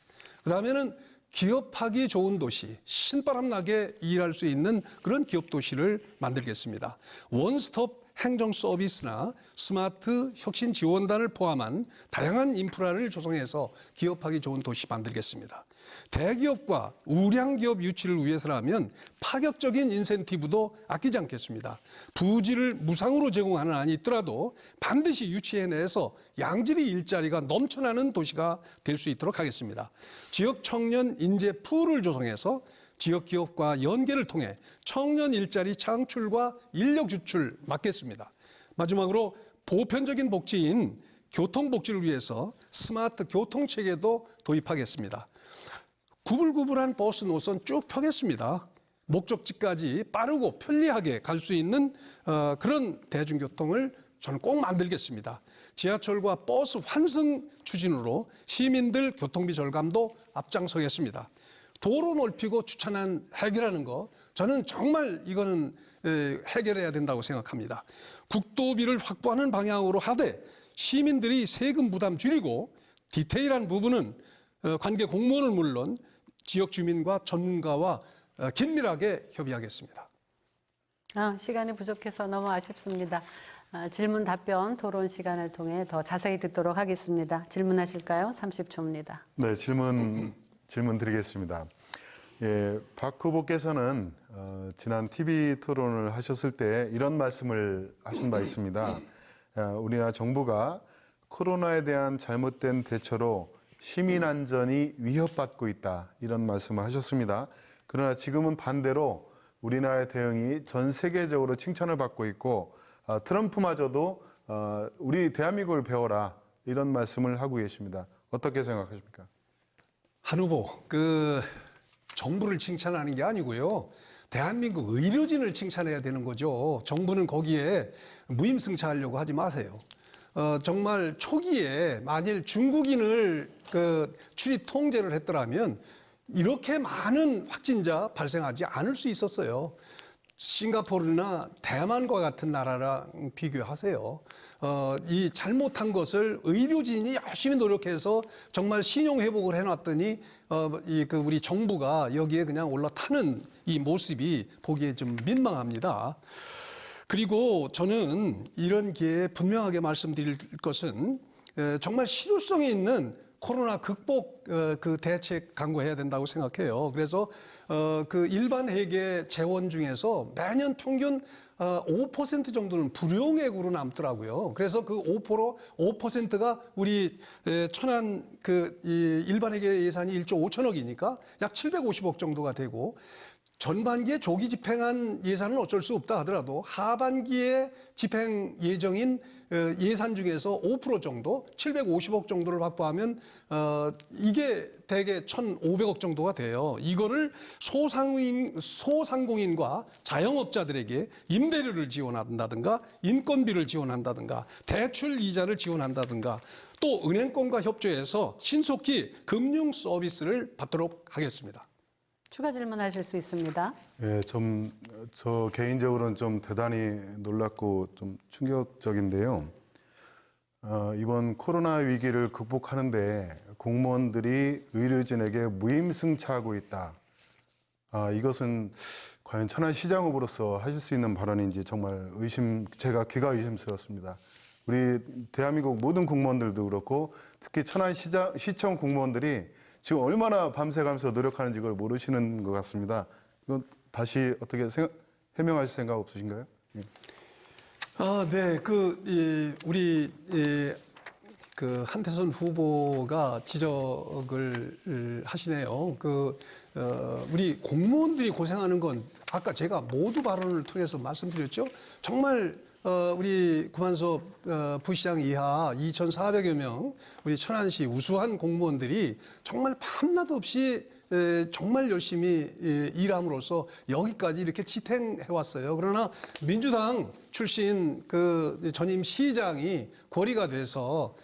S3: 그다음에는 기업하기 좋은 도시, 신바람 나게 일할 수 있는 그런 기업 도시를 만들겠습니다. 원스톱 행정 서비스나 스마트 혁신 지원단을 포함한 다양한 인프라를 조성해서 기업하기 좋은 도시 만들겠습니다. 대기업과 우량기업 유치를 위해서라면 파격적인 인센티브도 아끼지 않겠습니다. 부지를 무상으로 제공하는 한이 있더라도 반드시 유치해내서 양질의 일자리가 넘쳐나는 도시가 될 수 있도록 하겠습니다. 지역 청년 인재 풀을 조성해서 지역 기업과 연계를 통해 청년 일자리 창출과 인력 유출 막겠습니다. 마지막으로 보편적인 복지인 교통복지를 위해서 스마트 교통체계도 도입하겠습니다. 구불구불한 버스 노선 쭉 펴겠습니다. 목적지까지 빠르고 편리하게 갈 수 있는 그런 대중교통을 저는 꼭 만들겠습니다. 지하철과 버스 환승 추진으로 시민들 교통비 절감도 앞장서겠습니다. 도로 넓히고 주차난 해결하는 거 저는 정말 이거는 해결해야 된다고 생각합니다. 국도비를 확보하는 방향으로 하되 시민들이 세금 부담 줄이고 디테일한 부분은 관계 공무원은 물론 지역 주민과 전문가와 긴밀하게 협의하겠습니다.
S1: 시간이 부족해서 너무 아쉽습니다. 질문 답변 토론 시간을 통해 더 자세히 듣도록 하겠습니다. 질문하실까요? 30초입니다.
S2: 네, 질문 드리겠습니다. 예, 박 후보께서는 지난 TV 토론을 하셨을 때 이런 말씀을 하신 바 있습니다. 우리나라 정부가 코로나에 대한 잘못된 대처로 시민 안전이 위협받고 있다, 이런 말씀을 하셨습니다. 그러나 지금은 반대로 우리나라의 대응이 전 세계적으로 칭찬을 받고 있고 트럼프마저도 우리 대한민국을 배워라, 이런 말씀을 하고 계십니다. 어떻게 생각하십니까?
S3: 한 후보, 정부를 칭찬하는 게 아니고요. 대한민국 의료진을 칭찬해야 되는 거죠. 정부는 거기에 무임승차하려고 하지 마세요. 정말 초기에 만일 중국인을 출입 통제를 했더라면 이렇게 많은 확진자 발생하지 않을 수 있었어요. 싱가포르나 대만과 같은 나라랑 비교하세요. 이 잘못한 것을 의료진이 열심히 노력해서 정말 신용 회복을 해놨더니 우리 정부가 여기에 그냥 올라타는 이 모습이 보기에 좀 민망합니다. 그리고 저는 이런 기회에 분명하게 말씀드릴 것은 정말 실효성이 있는 코로나 극복 그 대책 강구해야 된다고 생각해요. 그래서 그 일반 회계 재원 중에서 매년 평균 5% 정도는 불용액으로 남더라고요. 그래서 그 5%가 우리 천안 이 일반 회계 예산이 1조 5천억이니까 약 750억 정도가 되고, 전반기에 조기 집행한 예산은 어쩔 수 없다 하더라도 하반기에 집행 예정인 예산 중에서 5% 정도, 750억 정도를 확보하면 이게 대개 1,500억 정도가 돼요. 이거를 소상공인과 자영업자들에게 임대료를 지원한다든가 인건비를 지원한다든가 대출 이자를 지원한다든가 또 은행권과 협조해서 신속히 금융 서비스를 받도록 하겠습니다.
S1: 추가 질문하실 수 있습니다.
S2: 예, 저 개인적으로는 좀 대단히 놀랍고 좀 충격적인데요. 이번 코로나 위기를 극복하는데 공무원들이 의료진에게 무임승차하고 있다. 이것은 과연 천안시장 후보로서 하실 수 있는 발언인지 정말 제가 귀가 의심스럽습니다. 우리 대한민국 모든 공무원들도 그렇고 특히 천안시청 공무원들이 지금 얼마나 밤새가면서 노력하는지 그걸 모르시는 것 같습니다. 이건 다시 어떻게 해명하실 생각 없으신가요? 예.
S3: 네, 우리 한태선 후보가 지적을 하시네요. 우리 공무원들이 고생하는 건 아까 제가 모두 발언을 통해서 말씀드렸죠. 정말 우리 구만섭 부시장 이하 2,400여 명 우리 천안시 우수한 공무원들이 정말 밤낮 없이 정말 열심히 일함으로써 여기까지 이렇게 지탱해 왔어요. 그러나 민주당 출신 전임 시장이 고리가 돼서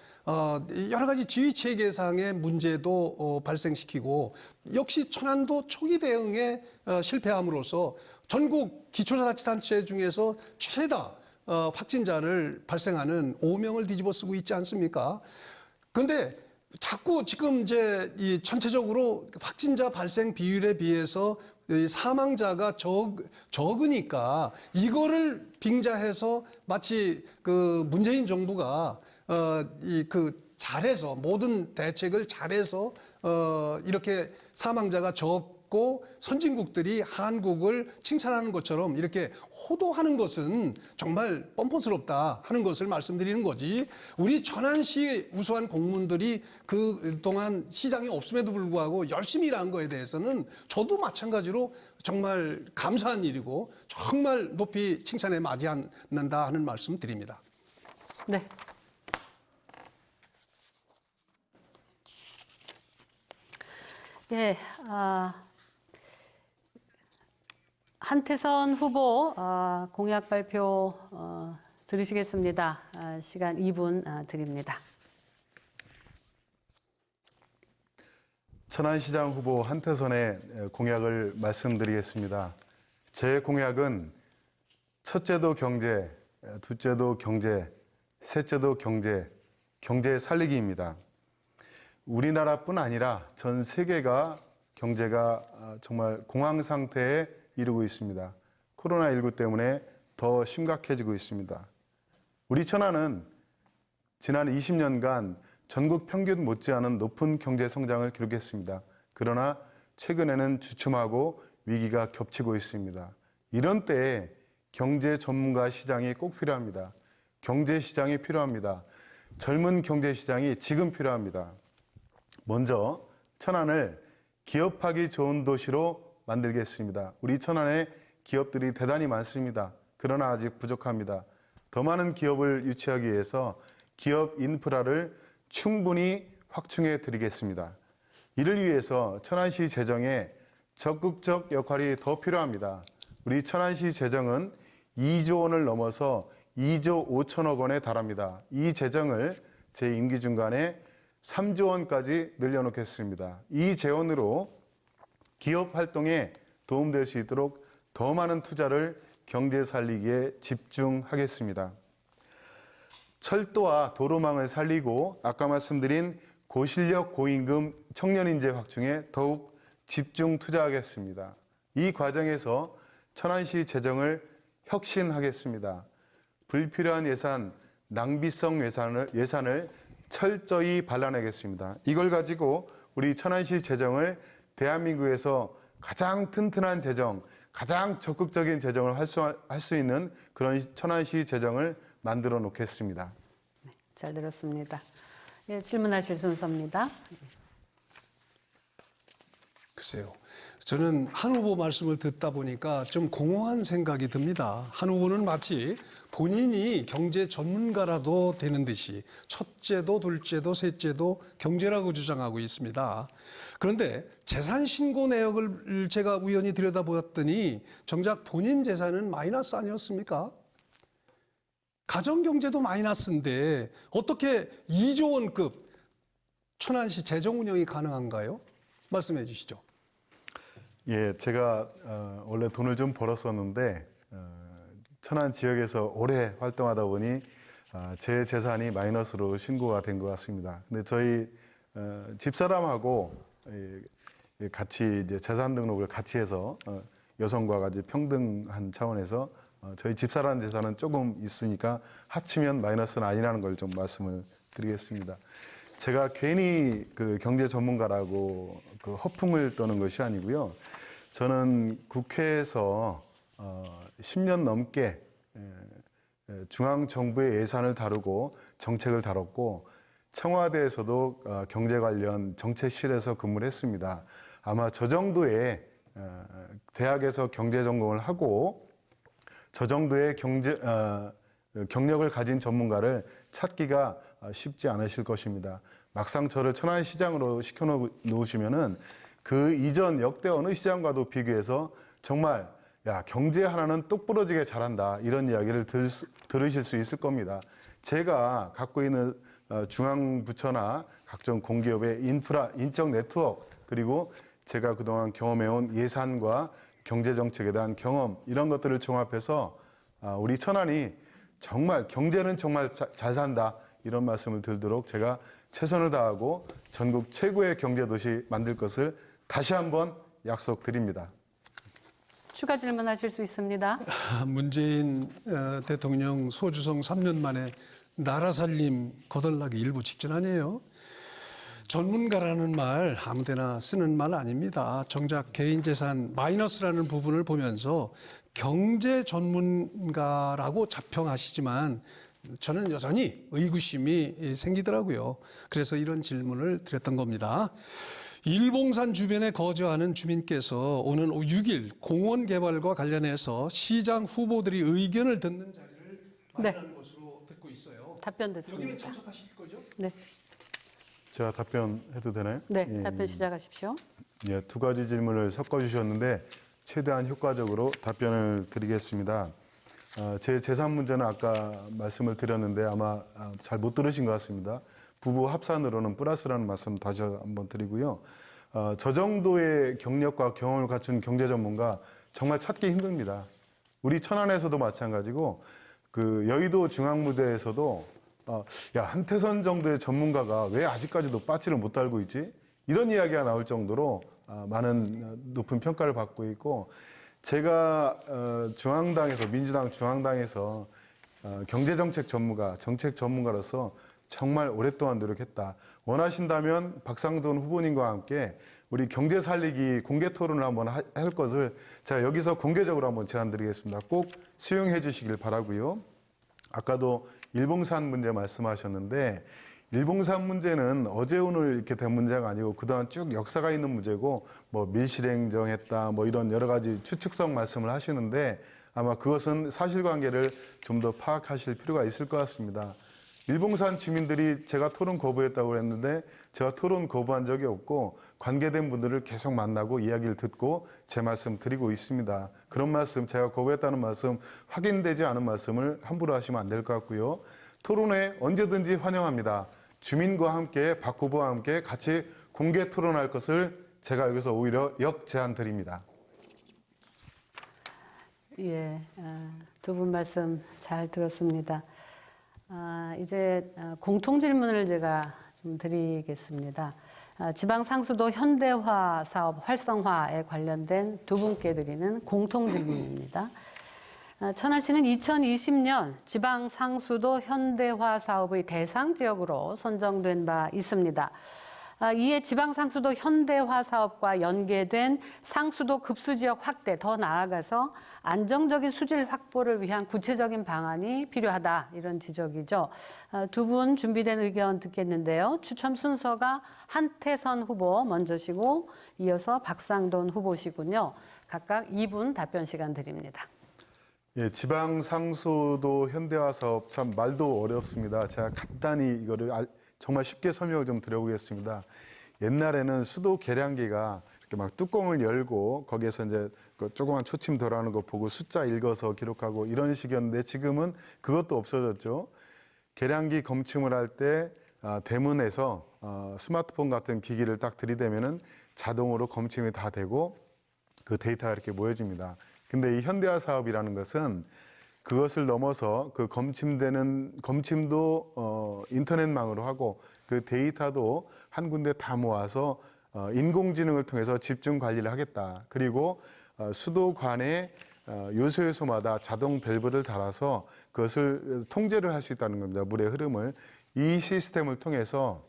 S3: 여러 가지 지휘 체계상의 문제도 발생시키고 역시 천안도 초기 대응에 실패함으로써 전국 기초자치단체 중에서 최다 확진자를 발생하는 오명을 뒤집어 쓰고 있지 않습니까? 그런데 자꾸 지금 이제 이 전체적으로 확진자 발생 비율에 비해서 사망자가 적으니까 이거를 빙자해서 마치 문재인 정부가 잘해서 모든 대책을 잘해서 이렇게 사망자가 적고 선진국들이 한국을 칭찬하는 것처럼 이렇게 호도하는 것은 정말 뻔뻔스럽다 하는 것을 말씀드리는 거지. 우리 천안시 우수한 공무원들이 그동안 시장이 없음에도 불구하고 열심히 일한 거에 대해서는 저도 마찬가지로 정말 감사한 일이고 정말 높이 칭찬에 맞이한다 하는 말씀 드립니다.
S1: 네. 예, 한태선 후보 공약 발표 들으시겠습니다. 시간 2분 드립니다.
S2: 천안시장 후보 한태선의 공약을 말씀드리겠습니다. 제 공약은 첫째도 경제, 둘째도 경제, 셋째도 경제, 경제 살리기입니다. 우리나라뿐 아니라 전 세계가 경제가 정말 공황 상태에 이르고 있습니다. 코로나19 때문에 더 심각해지고 있습니다. 우리 천안은 지난 20년간 전국 평균 못지않은 높은 경제 성장을 기록했습니다. 그러나 최근에는 주춤하고 위기가 겹치고 있습니다. 이런 때에 경제 전문가 시장이 꼭 필요합니다. 경제 시장이 필요합니다. 젊은 경제 시장이 지금 필요합니다. 먼저 천안을 기업하기 좋은 도시로 만들겠습니다. 우리 천안에 기업들이 대단히 많습니다. 그러나 아직 부족합니다. 더 많은 기업을 유치하기 위해서 기업 인프라를 충분히 확충해 드리겠습니다. 이를 위해서 천안시 재정에 적극적 역할이 더 필요합니다. 우리 천안시 재정은 2조 원을 넘어서 2조 5천억 원에 달합니다. 이 재정을 제 임기 중간에 3조 원까지 늘려놓겠습니다. 이 재원으로 기업 활동에 도움될 수 있도록 더 많은 투자를 경제 살리기에 집중하겠습니다. 철도와 도로망을 살리고 아까 말씀드린 고실력 고임금 청년인재 확충에 더욱 집중 투자하겠습니다. 이 과정에서 천안시 재정을 혁신하겠습니다. 불필요한 예산, 낭비성 예산을 철저히 발라내겠습니다. 이걸 가지고 우리 천안시 재정을 대한민국에서 가장 튼튼한 재정, 가장 적극적인 재정을 할 수 있는 그런 천안시 재정을 만들어 놓겠습니다.
S1: 네, 잘 들었습니다. 예, 질문하실 순서입니다.
S3: 글쎄요. 저는 한 후보 말씀을 듣다 보니까 좀 공허한 생각이 듭니다. 한 후보는 마치 본인이 경제 전문가라도 되는 듯이 첫째도 둘째도 셋째도 경제라고 주장하고 있습니다. 그런데 재산 신고 내역을 제가 우연히 들여다보았더니 정작 본인 재산은 마이너스 아니었습니까? 가정경제도 마이너스인데 어떻게 2조 원급 천안시 재정 운영이 가능한가요? 말씀해 주시죠.
S2: 예, 제가 원래 돈을 좀 벌었었는데 천안 지역에서 오래 활동하다 보니 제 재산이 마이너스로 신고가 된 것 같습니다. 근데 저희 집사람하고 같이 이제 재산 등록을 같이 해서 여성과 같이 평등한 차원에서 저희 집사람 재산은 조금 있으니까 합치면 마이너스는 아니라는 걸 좀 말씀을 드리겠습니다. 제가 괜히 그 경제 전문가라고 그 허풍을 떠는 것이 아니고요. 저는 국회에서 10년 넘게 중앙정부의 예산을 다루고 정책을 다뤘고 청와대에서도 경제 관련 정책실에서 근무를 했습니다. 아마 저 정도의 대학에서 경제 전공을 하고 저 정도의 경력을 가진 전문가를 찾기가 쉽지 않으실 것입니다. 막상 저를 천안시장으로 시켜놓으시면은 그 이전 역대 어느 시장과도 비교해서 정말 야, 경제 하나는 똑부러지게 잘한다 이런 이야기를 들으실 수 있을 겁니다. 제가 갖고 있는 중앙부처나 각종 공기업의 인프라, 인적 네트워크 그리고 제가 그동안 경험해온 예산과 경제정책에 대한 경험 이런 것들을 종합해서 우리 천안이 정말 경제는 정말 잘 산다 이런 말씀을 드리도록 제가 최선을 다하고 전국 최고의 경제도시 만들 것을 다시 한번 약속드립니다.
S1: 추가 질문하실 수 있습니다.
S3: 문재인 대통령 소주성 3년 만에 나라 살림 거덜나기 일부 직전 아니에요? 전문가라는 말 아무데나 쓰는 말 아닙니다. 정작 개인 재산 마이너스라는 부분을 보면서 경제 전문가라고 자평하시지만 저는 여전히 의구심이 생기더라고요. 그래서 이런 질문을 드렸던 겁니다. 일봉산 주변에 거주하는 주민께서 오는 6일 공원 개발과 관련해서 시장 후보들이 의견을 듣는 자리를 마련하는 것으로 듣고 있어요.
S1: 답변 됐습니다.
S3: 여기는 참석하실 거죠?
S1: 네,
S2: 제가 답변해도 되나요?
S1: 네, 답변 시작하십시오.
S2: 예, 두 가지 질문을 섞어주셨는데 최대한 효과적으로 답변을 드리겠습니다. 제 재산 문제는 아까 말씀을 드렸는데 아마 잘 못 들으신 것 같습니다. 부부 합산으로는 플러스라는 말씀 다시 한번 드리고요. 저 정도의 경력과 경험을 갖춘 경제 전문가 정말 찾기 힘듭니다. 우리 천안에서도 마찬가지고 그 여의도 중앙무대에서도 야, 한태선 정도의 전문가가 왜 아직까지도 빠지를 못 달고 있지? 이런 이야기가 나올 정도로 많은 높은 평가를 받고 있고 제가 중앙당에서 민주당 중앙당에서 경제정책 전문가, 정책 전문가로서 정말 오랫동안 노력했다. 원하신다면 박상돈 후보님과 함께 우리 경제 살리기 공개 토론을 한번 할 것을 제가 여기서 공개적으로 한번 제안드리겠습니다. 꼭 수용해 주시길 바라고요. 아까도 일봉산 문제 말씀하셨는데 일봉산 문제는 어제 오늘 이렇게 된 문제가 아니고 그동안 쭉 역사가 있는 문제고 뭐 밀실행정했다 뭐 이런 여러 가지 추측성 말씀을 하시는데 아마 그것은 사실관계를 좀 더 파악하실 필요가 있을 것 같습니다. 일봉산 주민들이 제가 토론 거부했다고 했는데 제가 토론 거부한 적이 없고 관계된 분들을 계속 만나고 이야기를 듣고 제 말씀 드리고 있습니다. 그런 말씀, 제가 거부했다는 말씀, 확인되지 않은 말씀을 함부로 하시면 안 될 것 같고요. 토론회 언제든지 환영합니다. 주민과 함께 박 후보와 함께 같이 공개 토론할 것을 제가 여기서 오히려 역제안 드립니다.
S1: 예, 두 분 말씀 잘 들었습니다. 이제 공통 질문을 제가 좀 드리겠습니다. 지방상수도 현대화 사업 활성화에 관련된 두 분께 드리는 공통 질문입니다. 천안시는 2020년 지방상수도 현대화 사업의 대상 지역으로 선정된 바 있습니다. 이에 지방상수도 현대화 사업과 연계된 상수도 급수지역 확대, 더 나아가서 안정적인 수질 확보를 위한 구체적인 방안이 필요하다, 이런 지적이죠. 두 분 준비된 의견 듣겠는데요. 추첨 순서가 한태선 후보 먼저시고 이어서 박상돈 후보시군요. 각각 2분 답변 시간 드립니다.
S2: 예, 지방상수도 현대화 사업 참 말도 어렵습니다. 제가 간단히 이거를 정말 쉽게 설명을 좀 드려보겠습니다. 옛날에는 수도 계량기가 이렇게 막 뚜껑을 열고 거기에서 이제 그 조그만 초침 돌아가는 거 보고 숫자 읽어서 기록하고 이런 식이었는데 지금은 그것도 없어졌죠. 계량기 검침을 할 때 대문에서 스마트폰 같은 기기를 딱 들이대면은 자동으로 검침이 다 되고 그 데이터가 이렇게 모여집니다. 근데 이 현대화 사업이라는 것은 그것을 넘어서 그 검침도 인터넷망으로 하고 그 데이터도 한 군데 다 모아서 인공지능을 통해서 집중 관리를 하겠다. 그리고 수도관에 요소요소마다 자동 밸브를 달아서 그것을 통제를 할 수 있다는 겁니다. 물의 흐름을. 이 시스템을 통해서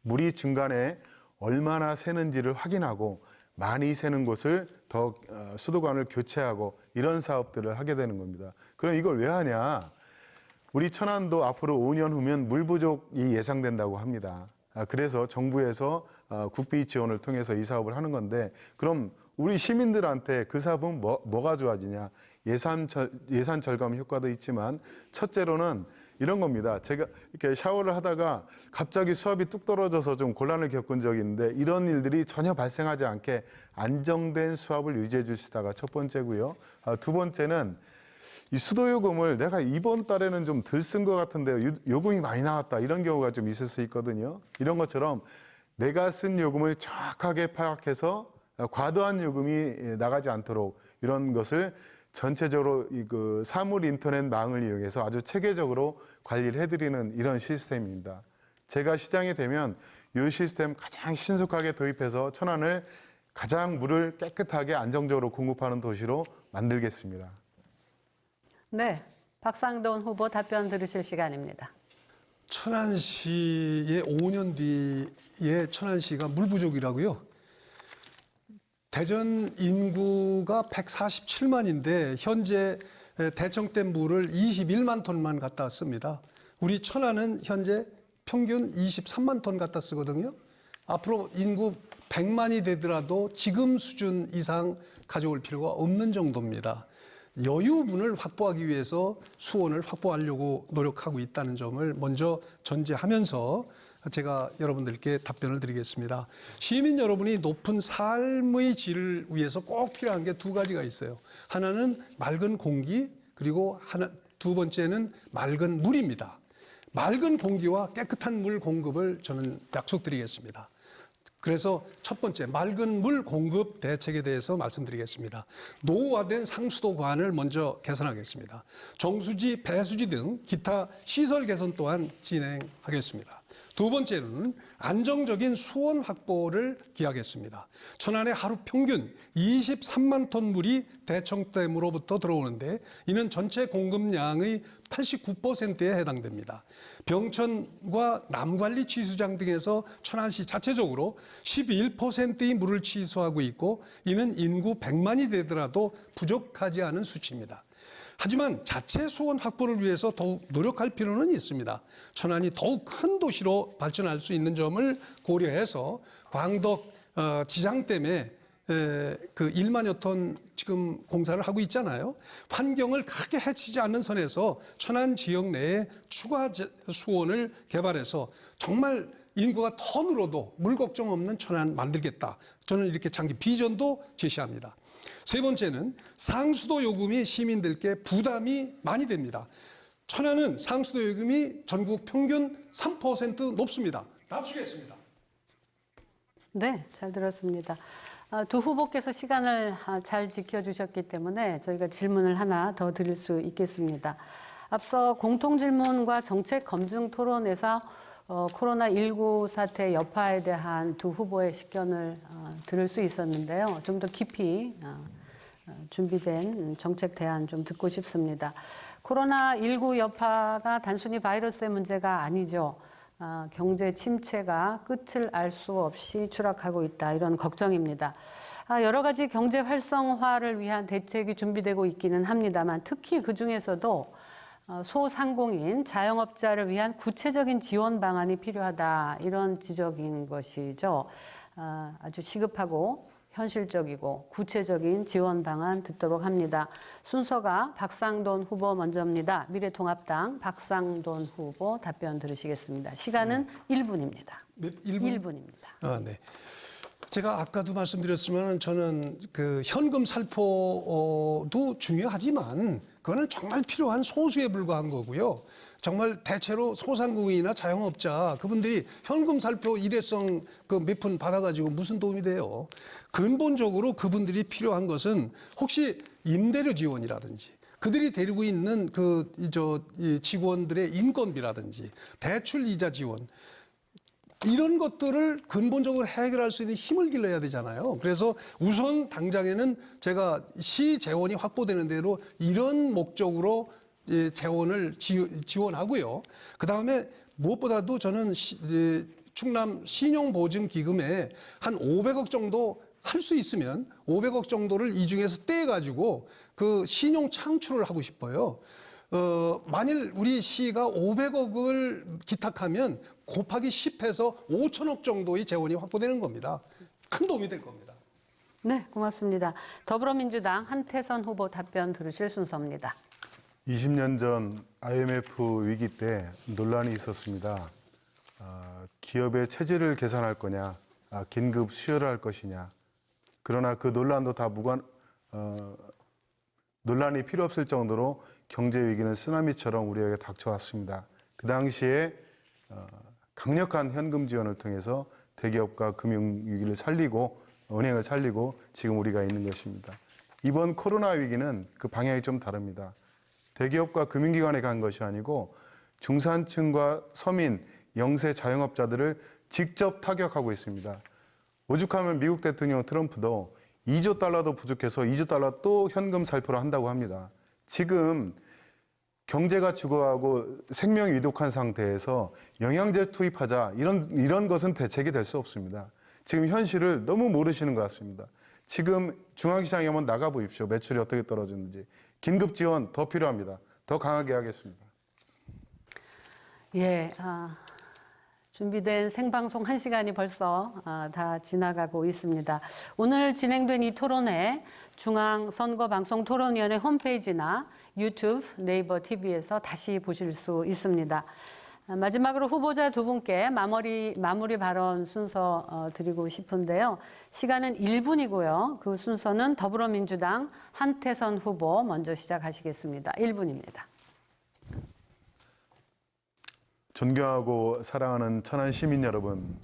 S2: 물이 중간에 얼마나 새는지를 확인하고 많이 새는 곳을 더 수도관을 교체하고 이런 사업들을 하게 되는 겁니다. 그럼 이걸 왜 하냐? 우리 천안도 앞으로 5년 후면 물 부족이 예상된다고 합니다. 그래서 정부에서 국비 지원을 통해서 이 사업을 하는 건데 그럼 우리 시민들한테 그 사업은 뭐가 좋아지냐? 예산 절감 효과도 있지만 첫째로는 이런 겁니다. 제가 이렇게 샤워를 하다가 갑자기 수압이 뚝 떨어져서 좀 곤란을 겪은 적이 있는데 이런 일들이 전혀 발생하지 않게 안정된 수압을 유지해 주시다가 첫 번째고요. 두 번째는 이 수도요금을 내가 이번 달에는 좀 덜 쓴 것 같은데 요금이 많이 나왔다 이런 경우가 좀 있을 수 있거든요. 이런 것처럼 내가 쓴 요금을 정확하게 파악해서 과도한 요금이 나가지 않도록 이런 것을 전체적으로 그 사물 인터넷망을 이용해서 아주 체계적으로 관리를 해드리는 이런 시스템입니다. 제가 시장에 되면 이 시스템 가장 신속하게 도입해서 천안을 가장 물을 깨끗하게 안정적으로 공급하는 도시로 만들겠습니다.
S1: 네, 박상돈 후보 답변 들으실 시간입니다.
S3: 천안시의 5년 뒤에 천안시가 물 부족이라고요? 대전 인구가 147만인데 현재 대청댐 물을 21만 톤만 갖다 씁니다. 우리 천안은 현재 평균 23만 톤 갖다 쓰거든요. 앞으로 인구 100만이 되더라도 지금 수준 이상 가져올 필요가 없는 정도입니다. 여유분을 확보하기 위해서 수원을 확보하려고 노력하고 있다는 점을 먼저 전제하면서 제가 여러분들께 답변을 드리겠습니다. 시민 여러분이 높은 삶의 질을 위해서 꼭 필요한 게 두 가지가 있어요. 하나는 맑은 공기, 그리고 두 번째는 맑은 물입니다. 맑은 공기와 깨끗한 물 공급을 저는 약속드리겠습니다. 그래서 첫 번째, 맑은 물 공급 대책에 대해서 말씀드리겠습니다. 노후화된 상수도관을 먼저 개선하겠습니다. 정수지, 배수지 등 기타 시설 개선 또한 진행하겠습니다. 두 번째는 안정적인 수원 확보를 기하겠습니다. 천안에 하루 평균 23만 톤 물이 대청댐으로부터 들어오는데 이는 전체 공급량의 89%에 해당됩니다. 병천과 남관리 취수장 등에서 천안시 자체적으로 11%의 물을 취수하고 있고 이는 인구 100만이 되더라도 부족하지 않은 수치입니다. 하지만 자체 수원 확보를 위해서 더욱 노력할 필요는 있습니다. 천안이 더욱 큰 도시로 발전할 수 있는 점을 고려해서 광덕 지장댐에 그 1만여 톤 지금 공사를 하고 있잖아요. 환경을 크게 해치지 않는 선에서 천안 지역 내에 추가 수원을 개발해서 정말 인구가 더 늘어도 물 걱정 없는 천안 만들겠다. 저는 이렇게 장기 비전도 제시합니다. 세 번째는 상수도 요금이 시민들께 부담이 많이 됩니다. 천안은 상수도 요금이 전국 평균 3% 높습니다. 낮추겠습니다.
S1: 네, 잘 들었습니다. 두 후보께서 시간을 잘 지켜주셨기 때문에 저희가 질문을 하나 더 드릴 수 있겠습니다. 앞서 공통질문과 정책 검증 토론에서 코로나19 사태 여파에 대한 두 후보의 식견을 들을 수 있었는데요. 좀 더 깊이 준비된 정책 대안 좀 듣고 싶습니다. 코로나19 여파가 단순히 바이러스의 문제가 아니죠. 경제 침체가 끝을 알 수 없이 추락하고 있다. 이런 걱정입니다. 여러 가지 경제 활성화를 위한 대책이 준비되고 있기는 합니다만 특히 그중에서도 소상공인, 자영업자를 위한 구체적인 지원 방안이 필요하다. 이런 지적인 것이죠. 아주 시급하고 현실적이고 구체적인 지원 방안 듣도록 합니다. 순서가 박상돈 후보 먼저입니다. 미래통합당 박상돈 후보 답변 들으시겠습니다. 시간은 1분입니다. 1분입니다.
S3: 네. 제가 아까도 말씀드렸지만 저는 그 현금 살포도 중요하지만 그거는 정말 필요한 소수에 불과한 거고요. 정말 대체로 소상공인이나 자영업자 그분들이 현금 살포 일회성 그 몇 푼 받아가지고 무슨 도움이 돼요. 근본적으로 그분들이 필요한 것은 혹시 임대료 지원이라든지 그들이 데리고 있는 이 직원들의 인건비라든지 대출 이자 지원 이런 것들을 근본적으로 해결할 수 있는 힘을 길러야 되잖아요. 그래서 우선 당장에는 제가 시 재원이 확보되는 대로 이런 목적으로 재원을 지원하고요. 그다음에 무엇보다도 저는 충남 신용보증기금에 한 500억 정도 할 수 있으면 500억 정도를 이 중에서 떼가지고 그 신용 창출을 하고 싶어요. 만일 우리 시가 500억을 기탁하면 곱하기 10해서 5천억 정도의 재원이 확보되는 겁니다. 큰 도움이 될 겁니다.
S1: 네, 고맙습니다. 더불어민주당 한태선 후보 답변 들으실 순서입니다.
S2: 20년 전 IMF 위기 때 논란이 있었습니다. 기업의 체질을 개선할 거냐, 긴급 수혈을 할 것이냐. 그러나 그 논란도 다 논란이 필요 없을 정도로 경제 위기는 쓰나미처럼 우리에게 닥쳐왔습니다. 그 당시에 강력한 현금 지원을 통해서 대기업과 금융위기를 살리고 은행을 살리고 지금 우리가 있는 것입니다. 이번 코로나 위기는 그 방향이 좀 다릅니다. 대기업과 금융기관에 간 것이 아니고 중산층과 서민, 영세 자영업자들을 직접 타격하고 있습니다. 오죽하면 미국 대통령 트럼프도 2조 달러도 부족해서 2조 달러 또 현금 살포를 한다고 합니다. 지금 경제가 죽어가고 생명이 위독한 상태에서 영양제 투입하자 이런 것은 대책이 될 수 없습니다. 지금 현실을 너무 모르시는 것 같습니다. 지금 중앙시장에 한번 나가 보십시오. 매출이 어떻게 떨어졌는지. 긴급 지원 더 필요합니다. 더 강하게 하겠습니다.
S1: 예, 준비된 생방송 1시간이 벌써 다 지나가고 있습니다. 오늘 진행된 이 토론회 중앙선거방송토론위원회 홈페이지나 유튜브, 네이버 TV에서 다시 보실 수 있습니다. 마지막으로 후보자 두 분께 마무리 발언 순서 드리고 싶은데요. 시간은 1분이고요. 그 순서는 더불어민주당 한태선 후보 먼저 시작하시겠습니다. 1분입니다.
S2: 존경하고 사랑하는 천안 시민 여러분,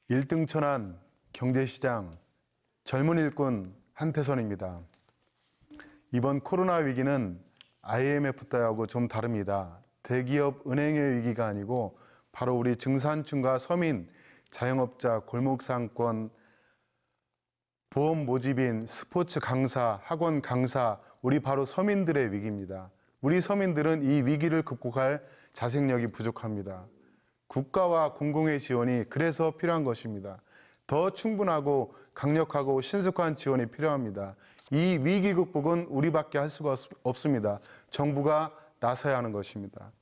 S2: 1등 천안 경제시장 젊은 일꾼 한태선입니다. 이번 코로나 위기는 IMF 때하고 좀 다릅니다. 대기업 은행의 위기가 아니고 바로 우리 중산층과 서민, 자영업자, 골목상권, 보험 모집인, 스포츠 강사, 학원 강사, 우리 바로 서민들의 위기입니다. 우리 서민들은 이 위기를 극복할 자생력이 부족합니다. 국가와 공공의 지원이 그래서 필요한 것입니다. 더 충분하고 강력하고 신속한 지원이 필요합니다. 이 위기 극복은 우리밖에 할 수가 없습니다. 정부가 나서야 하는 것입니다.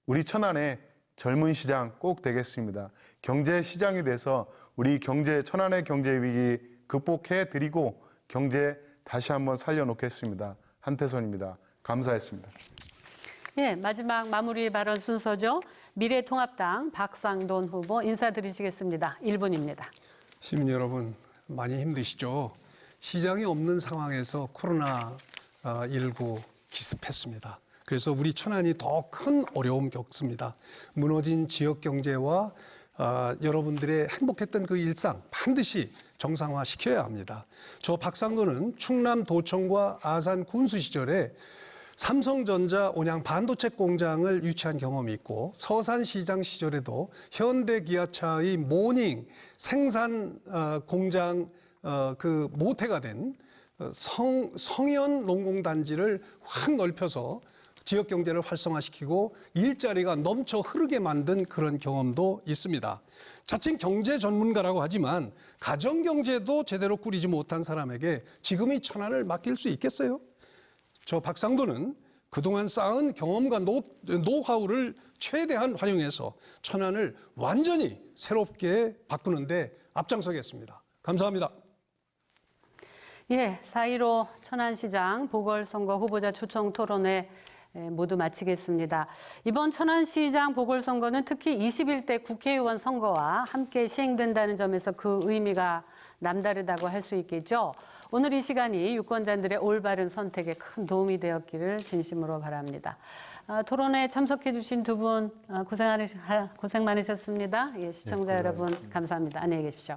S2: 우리 천안에 젊은 시장 꼭 되겠습니다. 경제 시장이 돼서 우리 천안의 경제 위기 극복해 드리고 경제 다시 한번 살려놓겠습니다. 한태선입니다. 감사했습니다.
S1: 예, 마지막 마무리 발언 순서죠. 미래통합당 박상돈 후보 인사드리시겠습니다. 1분입니다.
S3: 시민 여러분 많이 힘드시죠? 시장이 없는 상황에서 코로나19 기습했습니다. 그래서 우리 천안이 더 큰 어려움 겪습니다. 무너진 지역 경제와 여러분들의 행복했던 그 일상 반드시 정상화시켜야 합니다. 저 박상도는 충남도청과 아산 군수 시절에 삼성전자 온양 반도체 공장을 유치한 경험이 있고 서산시장 시절에도 현대기아차의 모닝 생산 공장 그 모태가 된 성현 농공단지를 확 넓혀서 지역 경제를 활성화시키고 일자리가 넘쳐 흐르게 만든 그런 경험도 있습니다. 자칭 경제 전문가라고 하지만 가정 경제도 제대로 꾸리지 못한 사람에게 지금의 천안을 맡길 수 있겠어요? 저 박상도는 그동안 쌓은 경험과 노하우를 최대한 활용해서 천안을 완전히 새롭게 바꾸는데 앞장서겠습니다. 감사합니다.
S1: 예, 4.15 천안시장 보궐선거 후보자 초청 토론회 모두 마치겠습니다. 이번 천안시장 보궐선거는 특히 21대 국회의원 선거와 함께 시행된다는 점에서 그 의미가 남다르다고 할 수 있겠죠. 오늘 이 시간이 유권자들의 올바른 선택에 큰 도움이 되었기를 진심으로 바랍니다. 토론회에 참석해 주신 두 분 고생 많으셨습니다. 예, 시청자 여러분 감사합니다. 안녕히 계십시오.